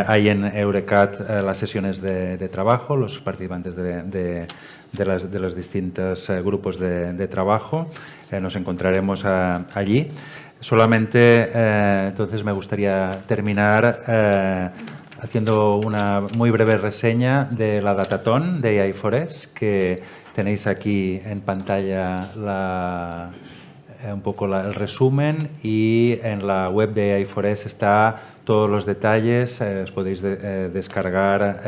hay en Eurecat las sesiones de trabajo, los participantes de los distintos grupos de trabajo. Nos encontraremos allí. Solamente, entonces, me gustaría terminar haciendo una muy breve reseña de la Datathon de i4S, que tenéis aquí en pantalla un poco el resumen, y en la web de i4S está todos los detalles, os podéis descargar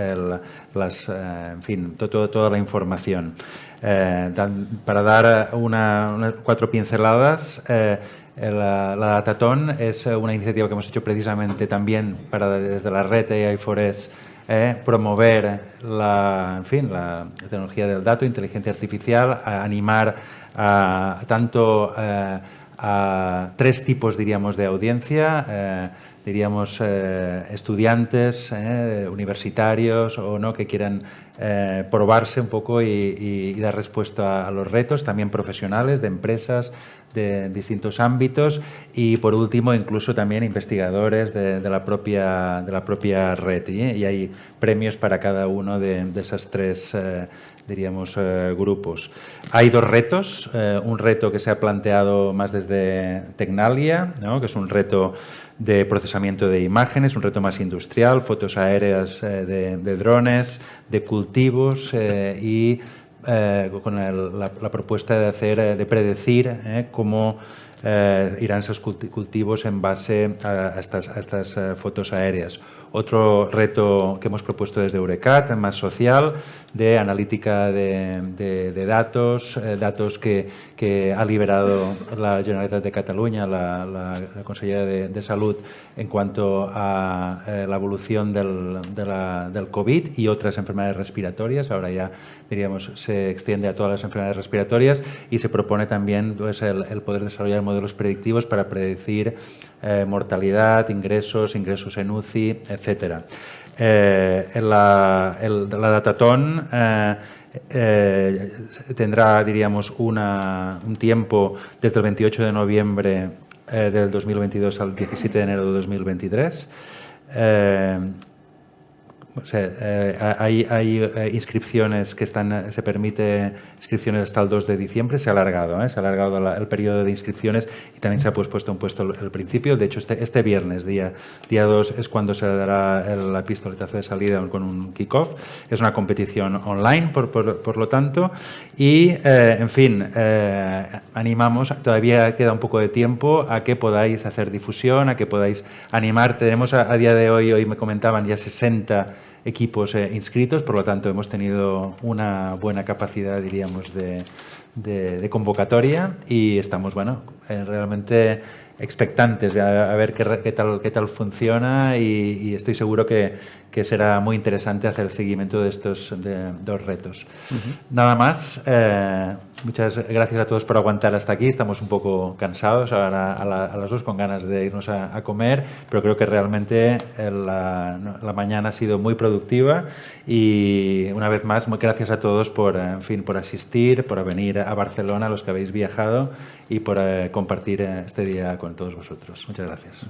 en fin, toda la información. Para dar 4 pinceladas, la Datathon es una iniciativa que hemos hecho precisamente también desde la red de i4S promover la tecnología del dato, inteligencia artificial, a animar tanto a 3 tipos, diríamos, de audiencia, estudiantes, universitarios o no, que quieran probarse un poco y dar respuesta a los retos, también profesionales de empresas de distintos ámbitos, y por último incluso también investigadores de la propia red, y hay premios para cada uno de esas 3 grupos. Hay 2 retos, un reto que se ha planteado más desde Tecnalia, ¿no? Que es un reto de procesamiento de imágenes, un reto más industrial, fotos aéreas de drones, de cultivos, y con la propuesta de predecir cómo irán esos cultivos en base a estas fotos aéreas. Otro reto que hemos propuesto desde Eurecat, más social, de analítica de datos que ha liberado la Generalitat de Catalunya, la Consellera de Salud, en cuanto a la evolución del COVID y otras enfermedades respiratorias. Ahora ya, diríamos, se extiende a todas las enfermedades respiratorias, y se propone también, pues, el poder desarrollar modelos predictivos para predecir mortalidad, ingresos en UCI, etcétera. La Datathon tendrá, diríamos, un tiempo desde el 28 de noviembre del 2022 al 17 de enero de 2023. Hay inscripciones que se permite inscripciones hasta el 2 de diciembre, se ha alargado el periodo de inscripciones, y también se ha puesto el principio. De hecho, este viernes, día 2, es cuando se dará el pistoletazo de salida con un kick-off. Es una competición online, por lo tanto, y, en fin, animamos, todavía queda un poco de tiempo, a que podáis hacer difusión, a que podáis animar. Tenemos a día de hoy me comentaban, ya 60 equipos inscritos, por lo tanto hemos tenido una buena capacidad, diríamos, de convocatoria, y estamos, realmente expectantes a ver qué tal funciona, y estoy seguro que será muy interesante hacer el seguimiento de estos 2 retos. Nada más. muchas gracias a todos por aguantar hasta aquí. Estamos un poco cansados ahora a las 2 con ganas de irnos a comer, pero creo que realmente la mañana ha sido muy productiva y una vez más, muy gracias a todos por asistir, por venir a Barcelona, los que habéis viajado y por compartir este día con todos vosotros. Muchas gracias.